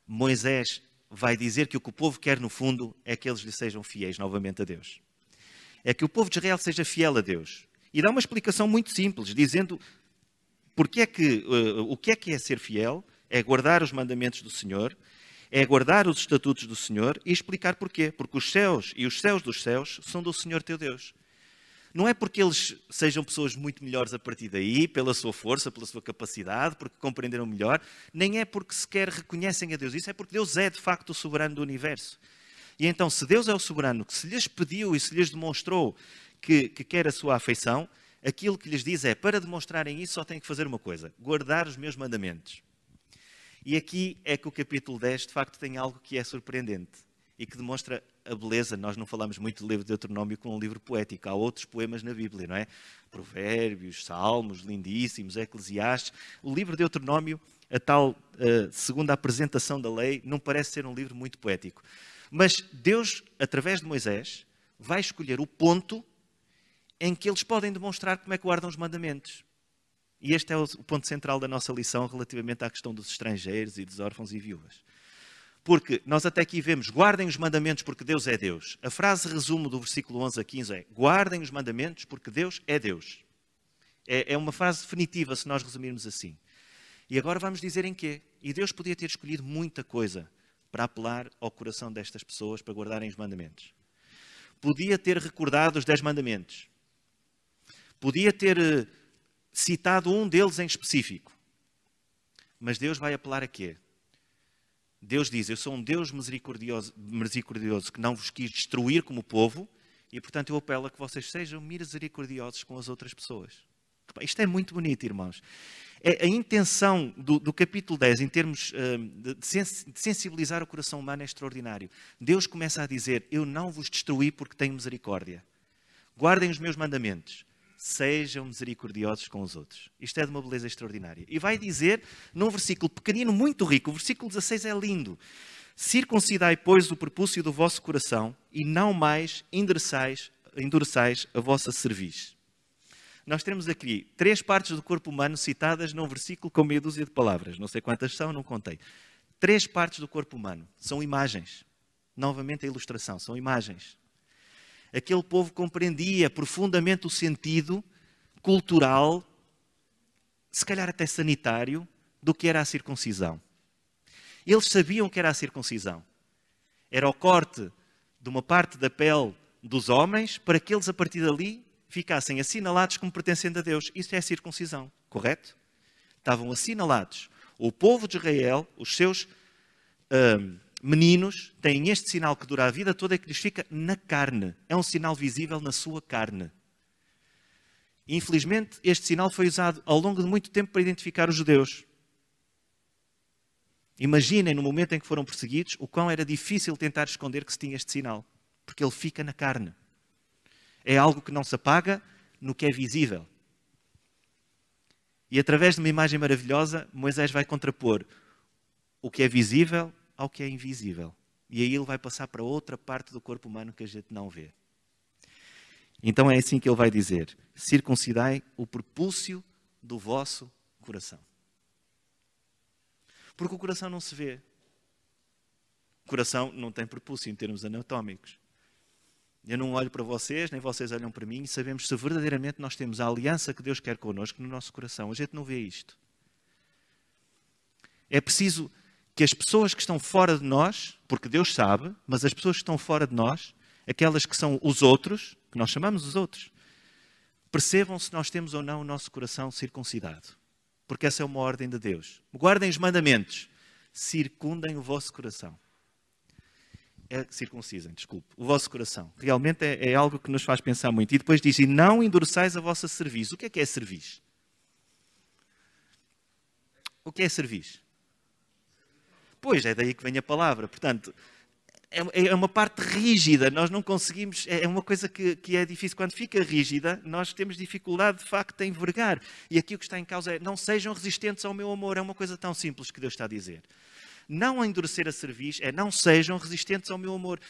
Moisés vai dizer que o povo quer no fundo é que eles lhe sejam fiéis novamente a Deus. É que o povo de Israel seja fiel a Deus. E dá uma explicação muito simples, dizendo o que é ser fiel, é guardar os mandamentos do Senhor, é guardar os estatutos do Senhor e explicar porquê. Porque os céus e os céus dos céus são do Senhor teu Deus. Não é porque eles sejam pessoas muito melhores a partir daí, pela sua força, pela sua capacidade, porque compreenderam melhor, nem é porque sequer reconhecem a Deus. Isso é porque Deus é, de facto, o soberano do universo. E então, se Deus é o soberano, que se lhes pediu e se lhes demonstrou que quer a sua afeição, aquilo que lhes diz é, para demonstrarem isso só têm que fazer uma coisa, guardar os meus mandamentos. E aqui é que o capítulo 10 de facto tem algo que é surpreendente e que demonstra a beleza. Nós não falamos muito do livro de Deuteronômio como um livro poético, há outros poemas na Bíblia, não é? Provérbios, Salmos, lindíssimos, Eclesiastes. O livro de Deuteronômio, a tal segunda apresentação da lei, não parece ser um livro muito poético. Mas Deus, através de Moisés, vai escolher o ponto em que eles podem demonstrar como é que guardam os mandamentos. E este é o ponto central da nossa lição relativamente à questão dos estrangeiros e dos órfãos e viúvas. Porque nós até aqui vemos, guardem os mandamentos porque Deus é Deus. A frase resumo do versículo 11 a 15 é, guardem os mandamentos porque Deus é Deus. É uma frase definitiva se nós resumirmos assim. E agora vamos dizer em quê? E Deus podia ter escolhido muita coisa para apelar ao coração destas pessoas para guardarem os mandamentos. Podia ter recordado os 10 mandamentos. Podia ter citado um deles em específico. Mas Deus vai apelar a quê? Deus diz, eu sou um Deus misericordioso que não vos quis destruir como povo e, portanto, eu apelo a que vocês sejam misericordiosos com as outras pessoas. Isto é muito bonito, irmãos. A intenção do capítulo 10, em termos de sensibilizar o coração humano, é extraordinário. Deus começa a dizer, eu não vos destruí porque tenho misericórdia. Guardem os meus mandamentos. Sejam misericordiosos com os outros. Isto é de uma beleza extraordinária. E vai dizer, num versículo pequenino, muito rico, o versículo 16 é lindo. Circuncidai, pois, o prepúcio do vosso coração e não mais endureçais a vossa cerviz. Nós temos aqui 3 partes do corpo humano citadas num versículo com meia dúzia de palavras. Não sei quantas são, não contei. 3 partes do corpo humano. São imagens. Novamente a ilustração, são imagens. Aquele povo compreendia profundamente o sentido cultural, se calhar até sanitário, do que era a circuncisão. Eles sabiam o que era a circuncisão. Era o corte de uma parte da pele dos homens para que eles, a partir dali, ficassem assinalados como pertencendo a Deus. Isso é a circuncisão, correto? Estavam assinalados. O povo de Israel, os seus meninos, têm este sinal que dura a vida toda e que lhes fica na carne. É um sinal visível na sua carne. Infelizmente, este sinal foi usado ao longo de muito tempo para identificar os judeus. Imaginem, no momento em que foram perseguidos, o quão era difícil tentar esconder que se tinha este sinal. Porque ele fica na carne. É algo que não se apaga no que é visível. E através de uma imagem maravilhosa, Moisés vai contrapor o que é visível ao que é invisível. E aí ele vai passar para outra parte do corpo humano que a gente não vê. Então é assim que ele vai dizer, circuncidai o prepúcio do vosso coração. Porque o coração não se vê. O coração não tem prepúcio em termos anatómicos. Eu não olho para vocês, nem vocês olham para mim e sabemos se verdadeiramente nós temos a aliança que Deus quer connosco no nosso coração. A gente não vê isto. É preciso que as pessoas que estão fora de nós, porque Deus sabe, mas as pessoas que estão fora de nós, aquelas que são os outros, que nós chamamos os outros, percebam se nós temos ou não o nosso coração circuncidado. Porque essa é uma ordem de Deus. Guardem os mandamentos. Circundem o vosso coração. Circuncisem, desculpe. O vosso coração. Realmente é algo que nos faz pensar muito. E depois diz, e não endureçais a vossa cerviz. O que é cerviz? O que é cerviz? Pois, é daí que vem a palavra. Portanto, é uma parte rígida. Nós não conseguimos... É uma coisa que é difícil. Quando fica rígida, nós temos dificuldade, de facto, em vergar. E aqui o que está em causa é, não sejam resistentes ao meu amor. É uma coisa tão simples que Deus está a dizer. Não endurecer a cerviz é, não sejam resistentes ao meu amor.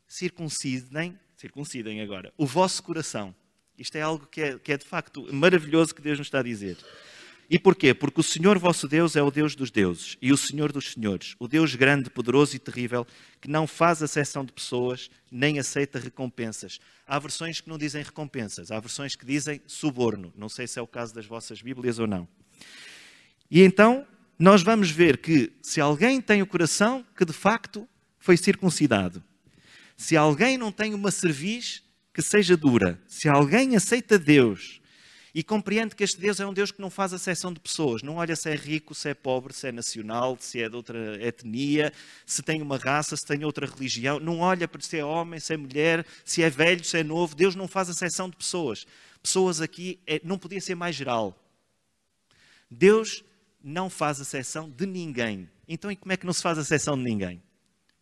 Circuncidem agora, o vosso coração. Isto é algo que é de facto maravilhoso que Deus nos está a dizer. E porquê? Porque o Senhor vosso Deus é o Deus dos deuses e o Senhor dos senhores, o Deus grande, poderoso e terrível, que não faz acepção de pessoas, nem aceita recompensas. Há versões que não dizem recompensas, há versões que dizem suborno. Não sei se é o caso das vossas Bíblias ou não. E então, nós vamos ver que se alguém tem o coração que de facto foi circuncidado, se alguém não tem uma cerviz que seja dura, se alguém aceita Deus E compreende que este Deus é um Deus que não faz acepção de pessoas. Não olha se é rico, se é pobre, se é nacional, se é de outra etnia, se tem uma raça, se tem outra religião. Não olha para se é homem, se é mulher, se é velho, se é novo. Deus não faz acepção de pessoas. Pessoas aqui não podia ser mais geral. Deus não faz acepção de ninguém. Então, e como é que não se faz acepção de ninguém?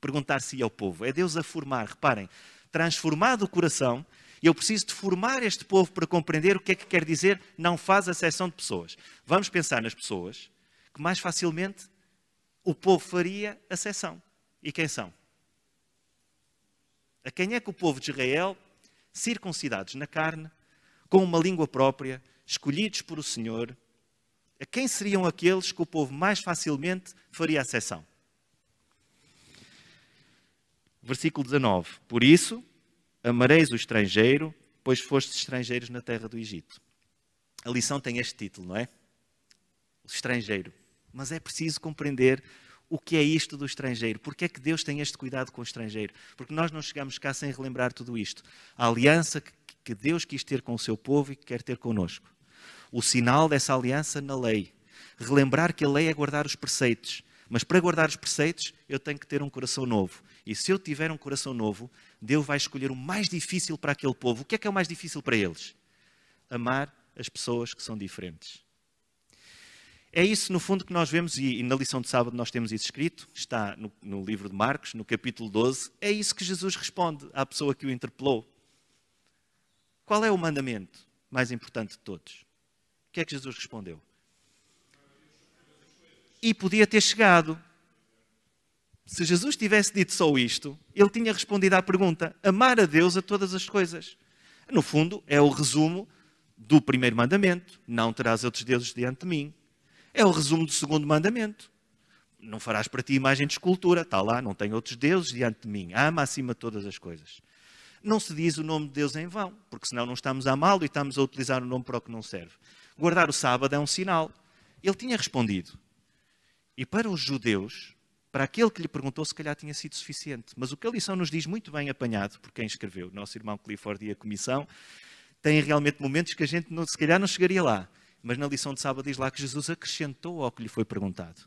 Perguntar-se ao povo. É Deus a formar. Reparem, transformado o coração. Eu preciso de formar este povo para compreender o que é que quer dizer não faz acepção de pessoas. Vamos pensar nas pessoas que mais facilmente o povo faria acepção. E quem são? A quem é que o povo de Israel, circuncidados na carne, com uma língua própria, escolhidos por o Senhor, a quem seriam aqueles que o povo mais facilmente faria acepção? Versículo 19. Por isso, amareis o estrangeiro, pois fostes estrangeiros na terra do Egito. A lição tem este título, não é? O estrangeiro. Mas é preciso compreender o que é isto do estrangeiro. Porque é que Deus tem este cuidado com o estrangeiro? Porque nós não chegamos cá sem relembrar tudo isto. A aliança que Deus quis ter com o seu povo e que quer ter connosco. O sinal dessa aliança na lei. Relembrar que a lei é guardar os preceitos. Mas para guardar os preceitos, eu tenho que ter um coração novo. E se eu tiver um coração novo, Deus vai escolher o mais difícil para aquele povo. O que é o mais difícil para eles? Amar as pessoas que são diferentes. É isso, no fundo, que nós vemos, e na lição de sábado nós temos isso escrito, está no livro de Marcos, no capítulo 12, é isso que Jesus responde à pessoa que o interpelou. Qual é o mandamento mais importante de todos? O que é que Jesus respondeu? E podia ter chegado. Se Jesus tivesse dito só isto, ele tinha respondido à pergunta: amar a Deus a todas as coisas. No fundo, é o resumo do primeiro mandamento: não terás outros deuses diante de mim. É o resumo do segundo mandamento: não farás para ti imagem de escultura. Está lá, não tem outros deuses diante de mim. Ama acima de todas as coisas. Não se diz o nome de Deus em vão, porque senão não estamos a amá-lo e estamos a utilizar o nome para o que não serve. Guardar o sábado é um sinal. Ele tinha respondido. E para os judeus, para aquele que lhe perguntou, se calhar tinha sido suficiente. Mas o que a lição nos diz, muito bem apanhado por quem escreveu, nosso irmão Clifford e a comissão, tem realmente momentos que a gente se calhar não chegaria lá. Mas na lição de sábado diz lá que Jesus acrescentou ao que lhe foi perguntado.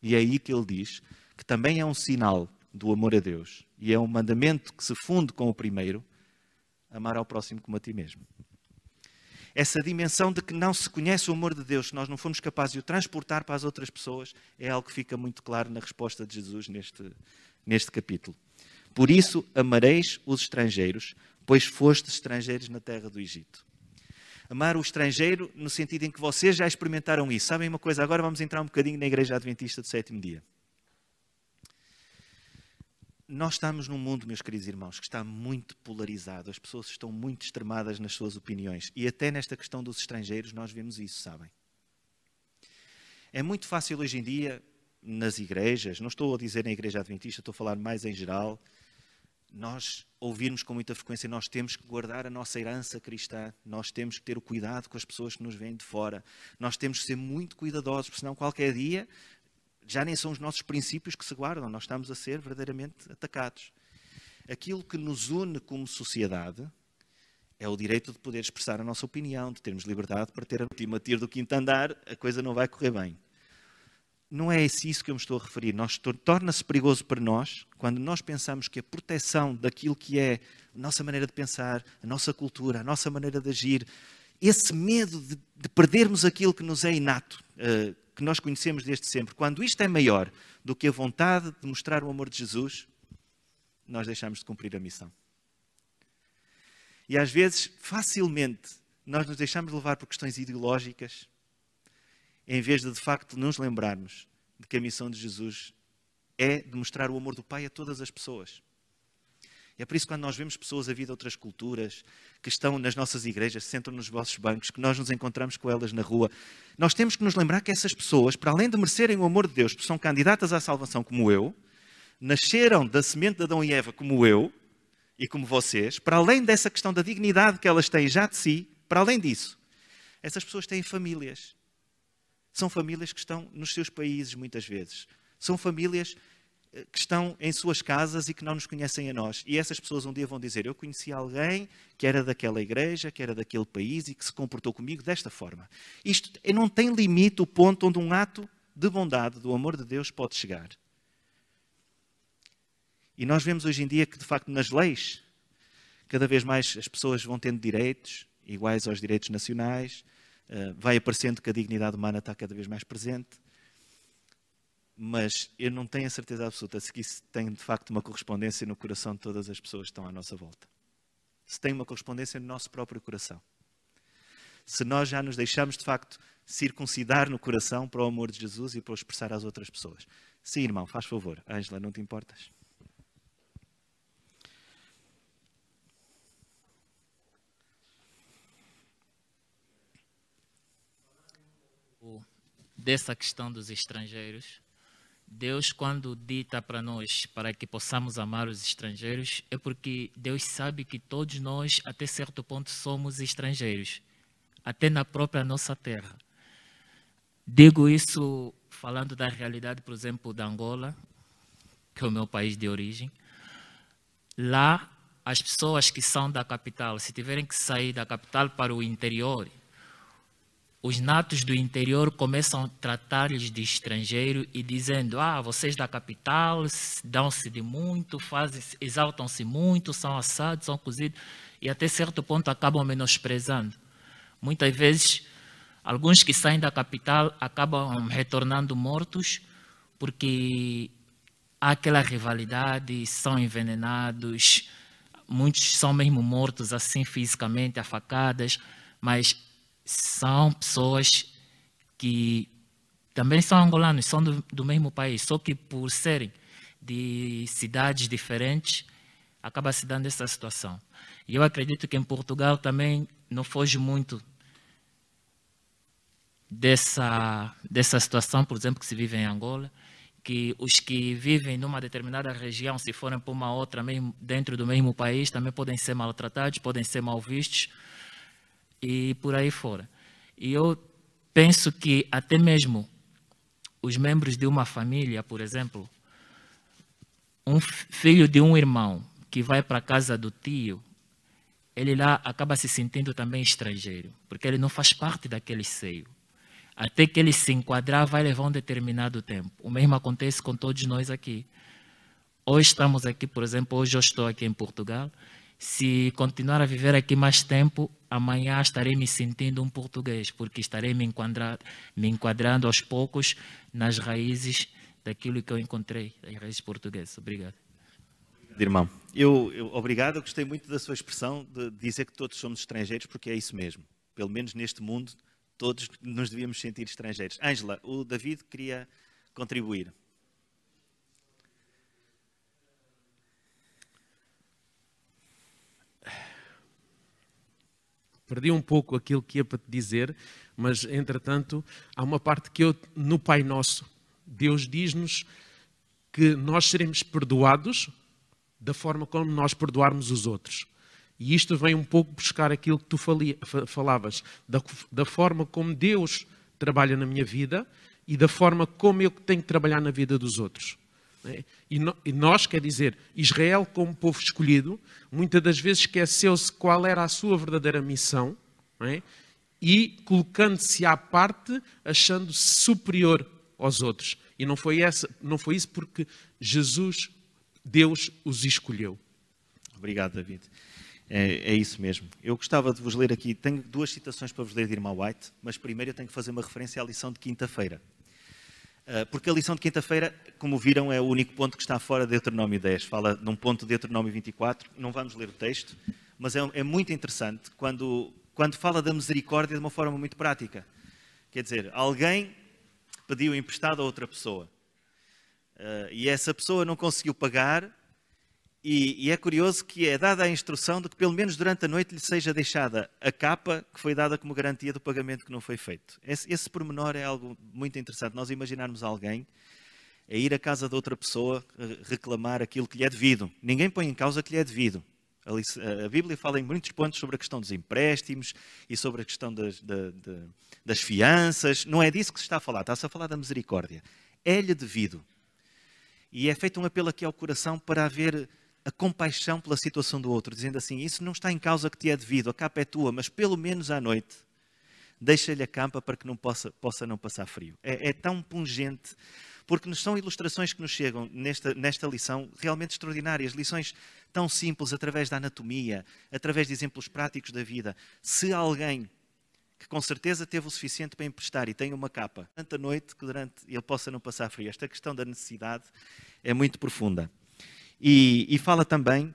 E é aí que ele diz que também é um sinal do amor a Deus. E é um mandamento que se funde com o primeiro: amar ao próximo como a ti mesmo. Essa dimensão de que não se conhece o amor de Deus, se nós não formos capazes de o transportar para as outras pessoas, é algo que fica muito claro na resposta de Jesus neste capítulo. Por isso amareis os estrangeiros, pois fostes estrangeiros na terra do Egito. Amar o estrangeiro no sentido em que vocês já experimentaram isso. Sabem uma coisa? Agora vamos entrar um bocadinho na Igreja Adventista do Sétimo Dia. Nós estamos num mundo, meus queridos irmãos, que está muito polarizado. As pessoas estão muito extremadas nas suas opiniões. E até nesta questão dos estrangeiros nós vemos isso, sabem? É muito fácil hoje em dia, nas igrejas, não estou a dizer na Igreja Adventista, estou a falar mais em geral, nós ouvirmos com muita frequência: nós temos que guardar a nossa herança cristã, nós temos que ter o cuidado com as pessoas que nos vêm de fora, nós temos que ser muito cuidadosos, porque senão qualquer dia já nem são os nossos princípios que se guardam, nós estamos a ser verdadeiramente atacados. Aquilo que nos une como sociedade é o direito de poder expressar a nossa opinião, de termos liberdade para ter a última tiro do quinto andar, a coisa não vai correr bem. Não é isso que eu me estou a referir. Torna-se perigoso para nós quando nós pensamos que a proteção daquilo que é a nossa maneira de pensar, a nossa cultura, a nossa maneira de agir, esse medo de perdermos aquilo que nos é inato, que nós conhecemos desde sempre, quando isto é maior do que a vontade de mostrar o amor de Jesus, nós deixamos de cumprir a missão. E às vezes, facilmente, nós nos deixamos levar por questões ideológicas, em vez de facto nos lembrarmos de que a missão de Jesus é de mostrar o amor do Pai a todas as pessoas. É por isso que quando nós vemos pessoas a vir de outras culturas, que estão nas nossas igrejas, sentam nos vossos bancos, que nós nos encontramos com elas na rua, nós temos que nos lembrar que essas pessoas, para além de merecerem o amor de Deus, porque são candidatas à salvação como eu, nasceram da semente de Adão e Eva como eu e como vocês, para além dessa questão da dignidade que elas têm já de si, para além disso, essas pessoas têm famílias. São famílias que estão nos seus países muitas vezes. São famílias que estão em suas casas e que não nos conhecem a nós. E essas pessoas um dia vão dizer, eu conheci alguém que era daquela igreja, que era daquele país e que se comportou comigo desta forma. Isto não tem limite o ponto onde um ato de bondade, do amor de Deus, pode chegar. E nós vemos hoje em dia que, de facto, nas leis, cada vez mais as pessoas vão tendo direitos iguais aos direitos nacionais, vai aparecendo que a dignidade humana está cada vez mais presente, mas eu não tenho a certeza absoluta se isso tem, de facto, uma correspondência no coração de todas as pessoas que estão à nossa volta. Se tem uma correspondência no nosso próprio coração. Se nós já nos deixamos, de facto, circuncidar no coração para o amor de Jesus e para o expressar às outras pessoas. Sim, irmão, faz favor. Ângela, não te importas? Dessa questão dos estrangeiros, Deus, quando dita para nós para que possamos amar os estrangeiros, é porque Deus sabe que todos nós, até certo ponto, somos estrangeiros, até na própria nossa terra. Digo isso falando da realidade, por exemplo, da Angola, que é o meu país de origem. Lá, as pessoas que são da capital, se tiverem que sair da capital para o interior, os natos do interior começam a tratar-lhes de estrangeiro e dizendo, vocês da capital dão-se de muito, exaltam-se muito, são assados, são cozidos, e até certo ponto acabam menosprezando. Muitas vezes, alguns que saem da capital acabam retornando mortos porque há aquela rivalidade, são envenenados, muitos são mesmo mortos assim fisicamente, a facadas, mas são pessoas que também são angolanos, são do mesmo país, só que por serem de cidades diferentes, acaba se dando essa situação. E eu acredito que em Portugal também não foge muito dessa situação, por exemplo, que se vive em Angola, que os que vivem numa determinada região, se forem para uma outra, mesmo dentro do mesmo país, também podem ser maltratados, podem ser mal vistos, e por aí fora. E eu penso que até mesmo os membros de uma família, por exemplo, um filho de um irmão que vai para a casa do tio, ele lá acaba se sentindo também estrangeiro, porque ele não faz parte daquele seio. Até que ele se enquadrar, vai levar um determinado tempo. O mesmo acontece com todos nós aqui. Hoje estamos aqui, por exemplo, hoje eu estou aqui em Portugal. Se continuar a viver aqui mais tempo, amanhã estarei me sentindo um português, porque estarei me enquadrando aos poucos nas raízes daquilo que eu encontrei, as raízes portuguesas. Obrigado. Irmão, obrigado, eu gostei muito da sua expressão de dizer que todos somos estrangeiros, porque é isso mesmo. Pelo menos neste mundo, todos nos devíamos sentir estrangeiros. Ângela, o David queria contribuir. Perdi um pouco aquilo que ia para te dizer, mas, entretanto, há uma parte que no Pai Nosso, Deus diz-nos que nós seremos perdoados da forma como nós perdoarmos os outros. E isto vem um pouco buscar aquilo que tu falavas, da forma como Deus trabalha na minha vida e da forma como eu tenho que trabalhar na vida dos outros. E nós, quer dizer, Israel como povo escolhido, muitas das vezes esqueceu-se qual era a sua verdadeira missão, e colocando-se à parte, achando-se superior aos outros. E não foi isso porque Jesus, Deus, os escolheu. Obrigado, David. É isso mesmo. Eu gostava de vos ler aqui, tenho duas citações para vos ler de Irmã White, mas primeiro eu tenho que fazer uma referência à lição de quinta-feira. Porque a lição de quinta-feira, como viram, é o único ponto que está fora de Deuteronômio 10. Fala num ponto de Deuteronômio 24. Não vamos ler o texto, mas é muito interessante quando fala da misericórdia de uma forma muito prática. Quer dizer, alguém pediu emprestado a outra pessoa e essa pessoa não conseguiu pagar e é curioso que é dada a instrução de que pelo menos durante a noite lhe seja deixada a capa que foi dada como garantia do pagamento que não foi feito. Esse pormenor é algo muito interessante. Nós imaginarmos alguém a ir à casa de outra pessoa reclamar aquilo que lhe é devido. Ninguém põe em causa que lhe é devido. A Bíblia fala em muitos pontos sobre a questão dos empréstimos e sobre a questão das fianças. Não é disso que se está a falar. Está-se a falar da misericórdia. É-lhe devido. E é feito um apelo aqui ao coração para haver a compaixão pela situação do outro, dizendo assim, isso não está em causa que te é devido, a capa é tua, mas pelo menos à noite deixa-lhe a capa para que não possa não passar frio. É tão pungente, porque são ilustrações que nos chegam nesta lição realmente extraordinárias, lições tão simples, através da anatomia, através de exemplos práticos da vida. Se alguém que com certeza teve o suficiente para emprestar e tem uma capa, durante a noite, que ele possa não passar frio. Esta questão da necessidade é muito profunda. E fala também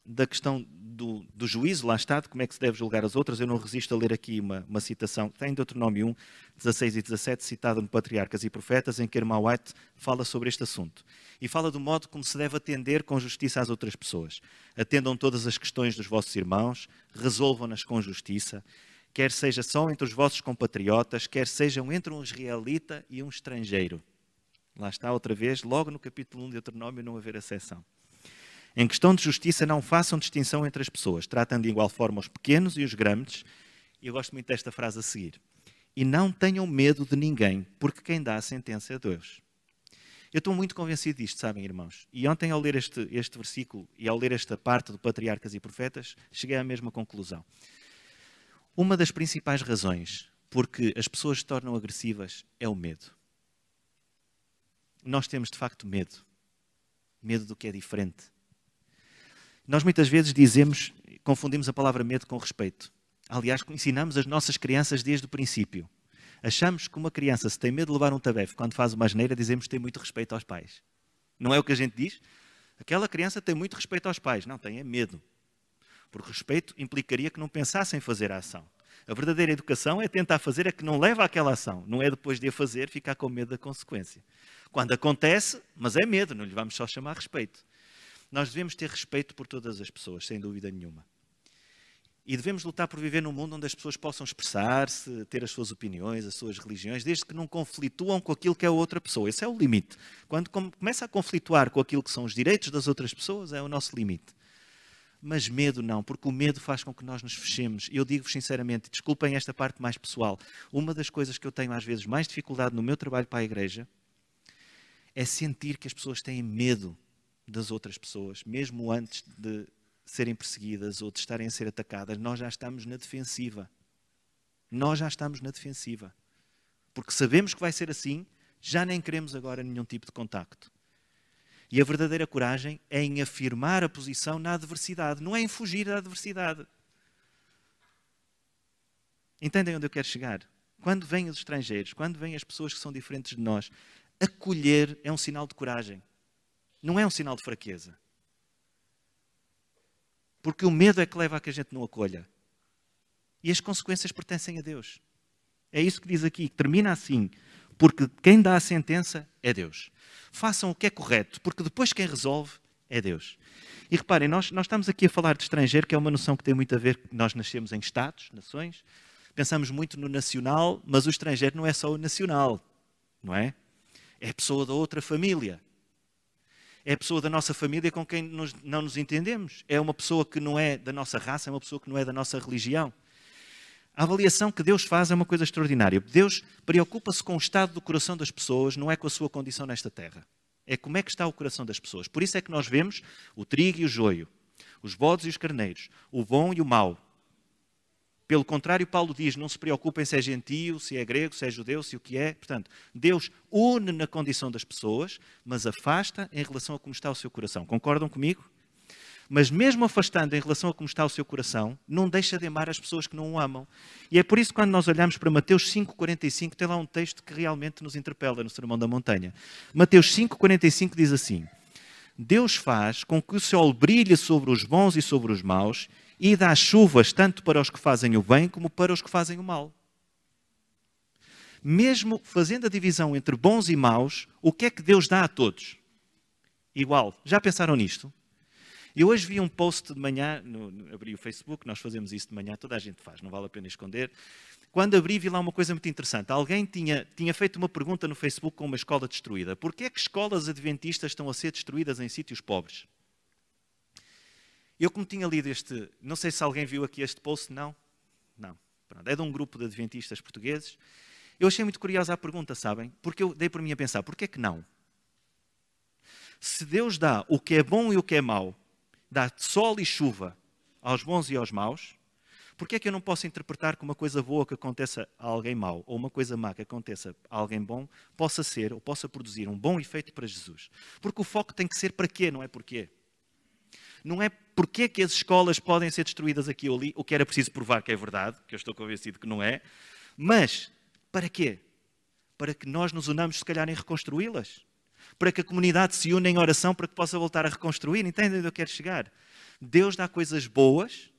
da questão do juízo, lá está, de como é que se deve julgar as outras. Eu não resisto a ler aqui uma citação, tem de Deuteronômio 1, 16 e 17, citada no Patriarcas e Profetas, em que Irmã White fala sobre este assunto. E fala do modo como se deve atender com justiça às outras pessoas. Atendam todas as questões dos vossos irmãos, resolvam-nas com justiça, quer seja só entre os vossos compatriotas, quer sejam entre um israelita e um estrangeiro. Lá está outra vez, logo no capítulo 1 de Deuteronômio, não haver exceção. Em questão de justiça, não façam distinção entre as pessoas, tratando de igual forma os pequenos e os grandes. E eu gosto muito desta frase a seguir. E não tenham medo de ninguém, porque quem dá a sentença é Deus. Eu estou muito convencido disto, sabem, irmãos? E ontem, ao ler este versículo e ao ler esta parte do Patriarcas e Profetas, cheguei à mesma conclusão. Uma das principais razões porque as pessoas se tornam agressivas é o medo. Nós temos, de facto, medo. Medo do que é diferente. Nós muitas vezes confundimos a palavra medo com respeito. Aliás, ensinamos as nossas crianças desde o princípio. Achamos que uma criança, se tem medo de levar um tabefe quando faz uma asneira, dizemos que tem muito respeito aos pais. Não é o que a gente diz? Aquela criança tem muito respeito aos pais. Não, tem é medo. Porque respeito implicaria que não pensassem em fazer a ação. A verdadeira educação é tentar fazer a que não leva àquela ação. Não é depois de a fazer ficar com medo da consequência. Quando acontece, mas é medo, não lhe vamos só chamar respeito. Nós devemos ter respeito por todas as pessoas, sem dúvida nenhuma. E devemos lutar por viver num mundo onde as pessoas possam expressar-se, ter as suas opiniões, as suas religiões, desde que não conflituam com aquilo que é a outra pessoa. Esse é o limite. Quando começa a conflituar com aquilo que são os direitos das outras pessoas, é o nosso limite. Mas medo não, porque o medo faz com que nós nos fechemos. Eu digo-vos sinceramente, desculpem esta parte mais pessoal, uma das coisas que eu tenho às vezes mais dificuldade no meu trabalho para a igreja é sentir que as pessoas têm medo das outras pessoas, mesmo antes de serem perseguidas ou de estarem a ser atacadas. Nós já estamos na defensiva. Nós já estamos na defensiva. Porque sabemos que vai ser assim, já nem queremos agora nenhum tipo de contacto. E a verdadeira coragem é em afirmar a posição na adversidade, não é em fugir da adversidade. Entendem onde eu quero chegar? Quando vêm os estrangeiros, quando vêm as pessoas que são diferentes de nós, acolher é um sinal de coragem. Não é um sinal de fraqueza. Porque o medo é que leva a que a gente não acolha. E as consequências pertencem a Deus. É isso que diz aqui, termina assim. Porque quem dá a sentença é Deus. Façam o que é correto, porque depois quem resolve é Deus. E reparem, nós estamos aqui a falar de estrangeiro, que é uma noção que tem muito a ver, nós nascemos em Estados, nações, pensamos muito no nacional, mas o estrangeiro não é só o nacional, não é? É a pessoa da outra família. É a pessoa da nossa família com quem não nos entendemos. É uma pessoa que não é da nossa raça, é uma pessoa que não é da nossa religião. A avaliação que Deus faz é uma coisa extraordinária. Deus preocupa-se com o estado do coração das pessoas, não é com a sua condição nesta terra. É como é que está o coração das pessoas. Por isso é que nós vemos o trigo e o joio, os bodes e os carneiros, o bom e o mau. Pelo contrário, Paulo diz, não se preocupem se é gentio, se é grego, se é judeu, se o que é. Portanto, Deus une na condição das pessoas, mas afasta em relação a como está o seu coração. Concordam comigo? Mas mesmo afastando em relação a como está o seu coração, não deixa de amar as pessoas que não o amam. E é por isso que quando nós olhamos para Mateus 5,45, tem lá um texto que realmente nos interpela no Sermão da Montanha. Mateus 5,45 diz assim, Deus faz com que o sol brilhe sobre os bons e sobre os maus e dá chuvas tanto para os que fazem o bem como para os que fazem o mal. Mesmo fazendo a divisão entre bons e maus, o que é que Deus dá a todos? Igual. Já pensaram nisto? Eu hoje vi um post de manhã, abri o Facebook, nós fazemos isso de manhã, toda a gente faz, não vale a pena esconder. Quando abri, vi lá uma coisa muito interessante. Alguém tinha feito uma pergunta no Facebook com uma escola destruída. Porquê é que escolas adventistas estão a ser destruídas em sítios pobres? Eu, como tinha lido não sei se alguém viu aqui este post, não? Não. Pronto, é de um grupo de adventistas portugueses. Eu achei muito curiosa a pergunta, sabem? Porque eu dei por mim a pensar, porquê é que não? Se Deus dá o que é bom e o que é mau, dá sol e chuva aos bons e aos maus, porque é que eu não posso interpretar que uma coisa boa que aconteça a alguém mau ou uma coisa má que aconteça a alguém bom possa ser ou possa produzir um bom efeito para Jesus? Porque o foco tem que ser para quê, não é porquê. Não é porque é que as escolas podem ser destruídas aqui ou ali, o que era preciso provar que é verdade, que eu estou convencido que não é, mas para quê? Para que nós nos unamos, se calhar, em reconstruí-las. Para que a comunidade se une em oração para que possa voltar a reconstruir. Entendem onde eu quero chegar? Deus dá coisas boas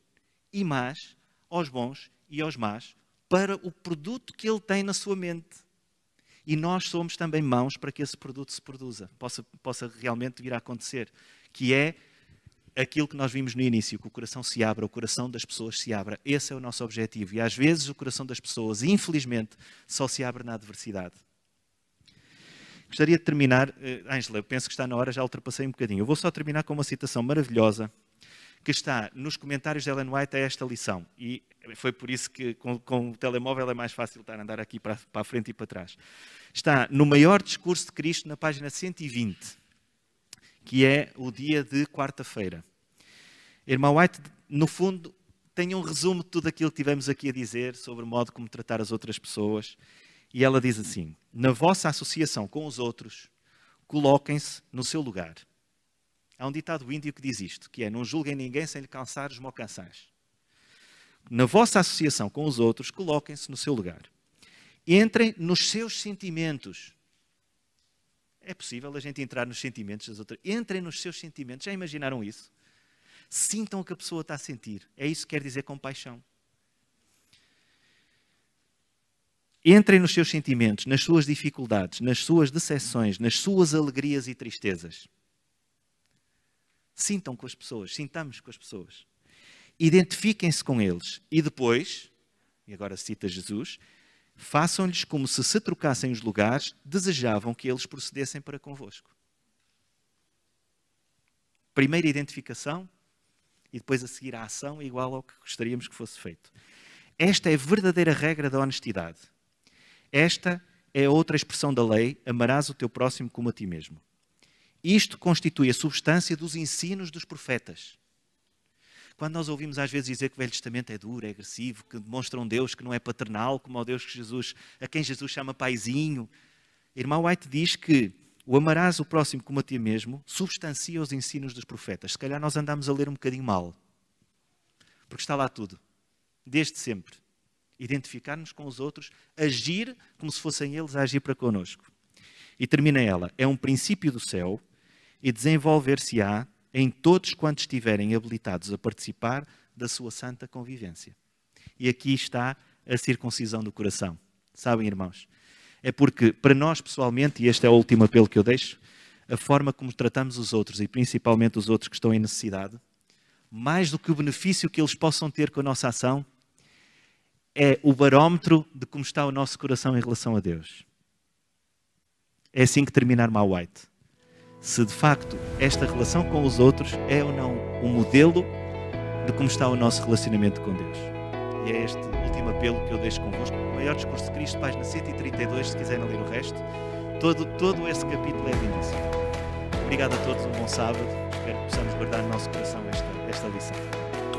e más aos bons e aos más para o produto que Ele tem na sua mente. E nós somos também mãos para que esse produto se produza, possa realmente vir a acontecer. Que é aquilo que nós vimos no início, que o coração se abra, o coração das pessoas se abra. Esse é o nosso objetivo. E às vezes o coração das pessoas, infelizmente, só se abre na adversidade. Gostaria de terminar, Ângela, eu penso que está na hora, já ultrapassei um bocadinho. Eu vou só terminar com uma citação maravilhosa que está nos comentários de Ellen White a esta lição. E foi por isso que com o telemóvel é mais fácil estar a andar aqui para a frente e para trás. Está no maior discurso de Cristo, na página 120, que é o dia de quarta-feira. Irmã White, no fundo, tem um resumo de tudo aquilo que tivemos aqui a dizer sobre o modo como tratar as outras pessoas. E ela diz assim: na vossa associação com os outros, coloquem-se no seu lugar. Há um ditado índio que diz isto, que é: não julguem ninguém sem lhe calçar os mocaçãs. Na vossa associação com os outros, coloquem-se no seu lugar. Entrem nos seus sentimentos. É possível a gente entrar nos sentimentos das outras. Entrem nos seus sentimentos. Já imaginaram isso? Sintam o que a pessoa está a sentir. É isso que quer dizer compaixão. Entrem nos seus sentimentos, nas suas dificuldades, nas suas decepções, nas suas alegrias e tristezas. Sintam com as pessoas, sintamos com as pessoas. Identifiquem-se com eles. E depois, e agora cita Jesus, façam-lhes como se trocassem os lugares, desejavam que eles procedessem para convosco. Primeiro a identificação e depois a seguir a ação igual ao que gostaríamos que fosse feito. Esta é a verdadeira regra da honestidade. Esta é outra expressão da lei: amarás o teu próximo como a ti mesmo. Isto constitui a substância dos ensinos dos profetas. Quando nós ouvimos às vezes dizer que o Velho Testamento é duro, é agressivo, que demonstra um Deus que não é paternal, como ao Deus a quem Jesus chama paizinho, Irmã White diz que o amarás o próximo como a ti mesmo substancia os ensinos dos profetas. Se calhar nós andamos a ler um bocadinho mal, porque está lá tudo, desde sempre. Identificar-nos com os outros, agir como se fossem eles a agir para connosco. E termina ela: é um princípio do céu e desenvolver-se-á em todos quantos estiverem habilitados a participar da sua santa convivência. E aqui está a circuncisão do coração. Sabem, irmãos? É porque, para nós pessoalmente, e este é o último apelo que eu deixo, a forma como tratamos os outros, e principalmente os outros que estão em necessidade, mais do que o benefício que eles possam ter com a nossa ação, é o barómetro de como está o nosso coração em relação a Deus. É assim que termina Irmã White. Se de facto esta relação com os outros é ou não um modelo de como está o nosso relacionamento com Deus. E é este último apelo que eu deixo convosco. O maior discurso de Cristo, página 132, se quiserem ler o resto. Todo esse capítulo é lindíssimo. Obrigado a todos, um bom sábado. Espero que possamos guardar no nosso coração esta lição.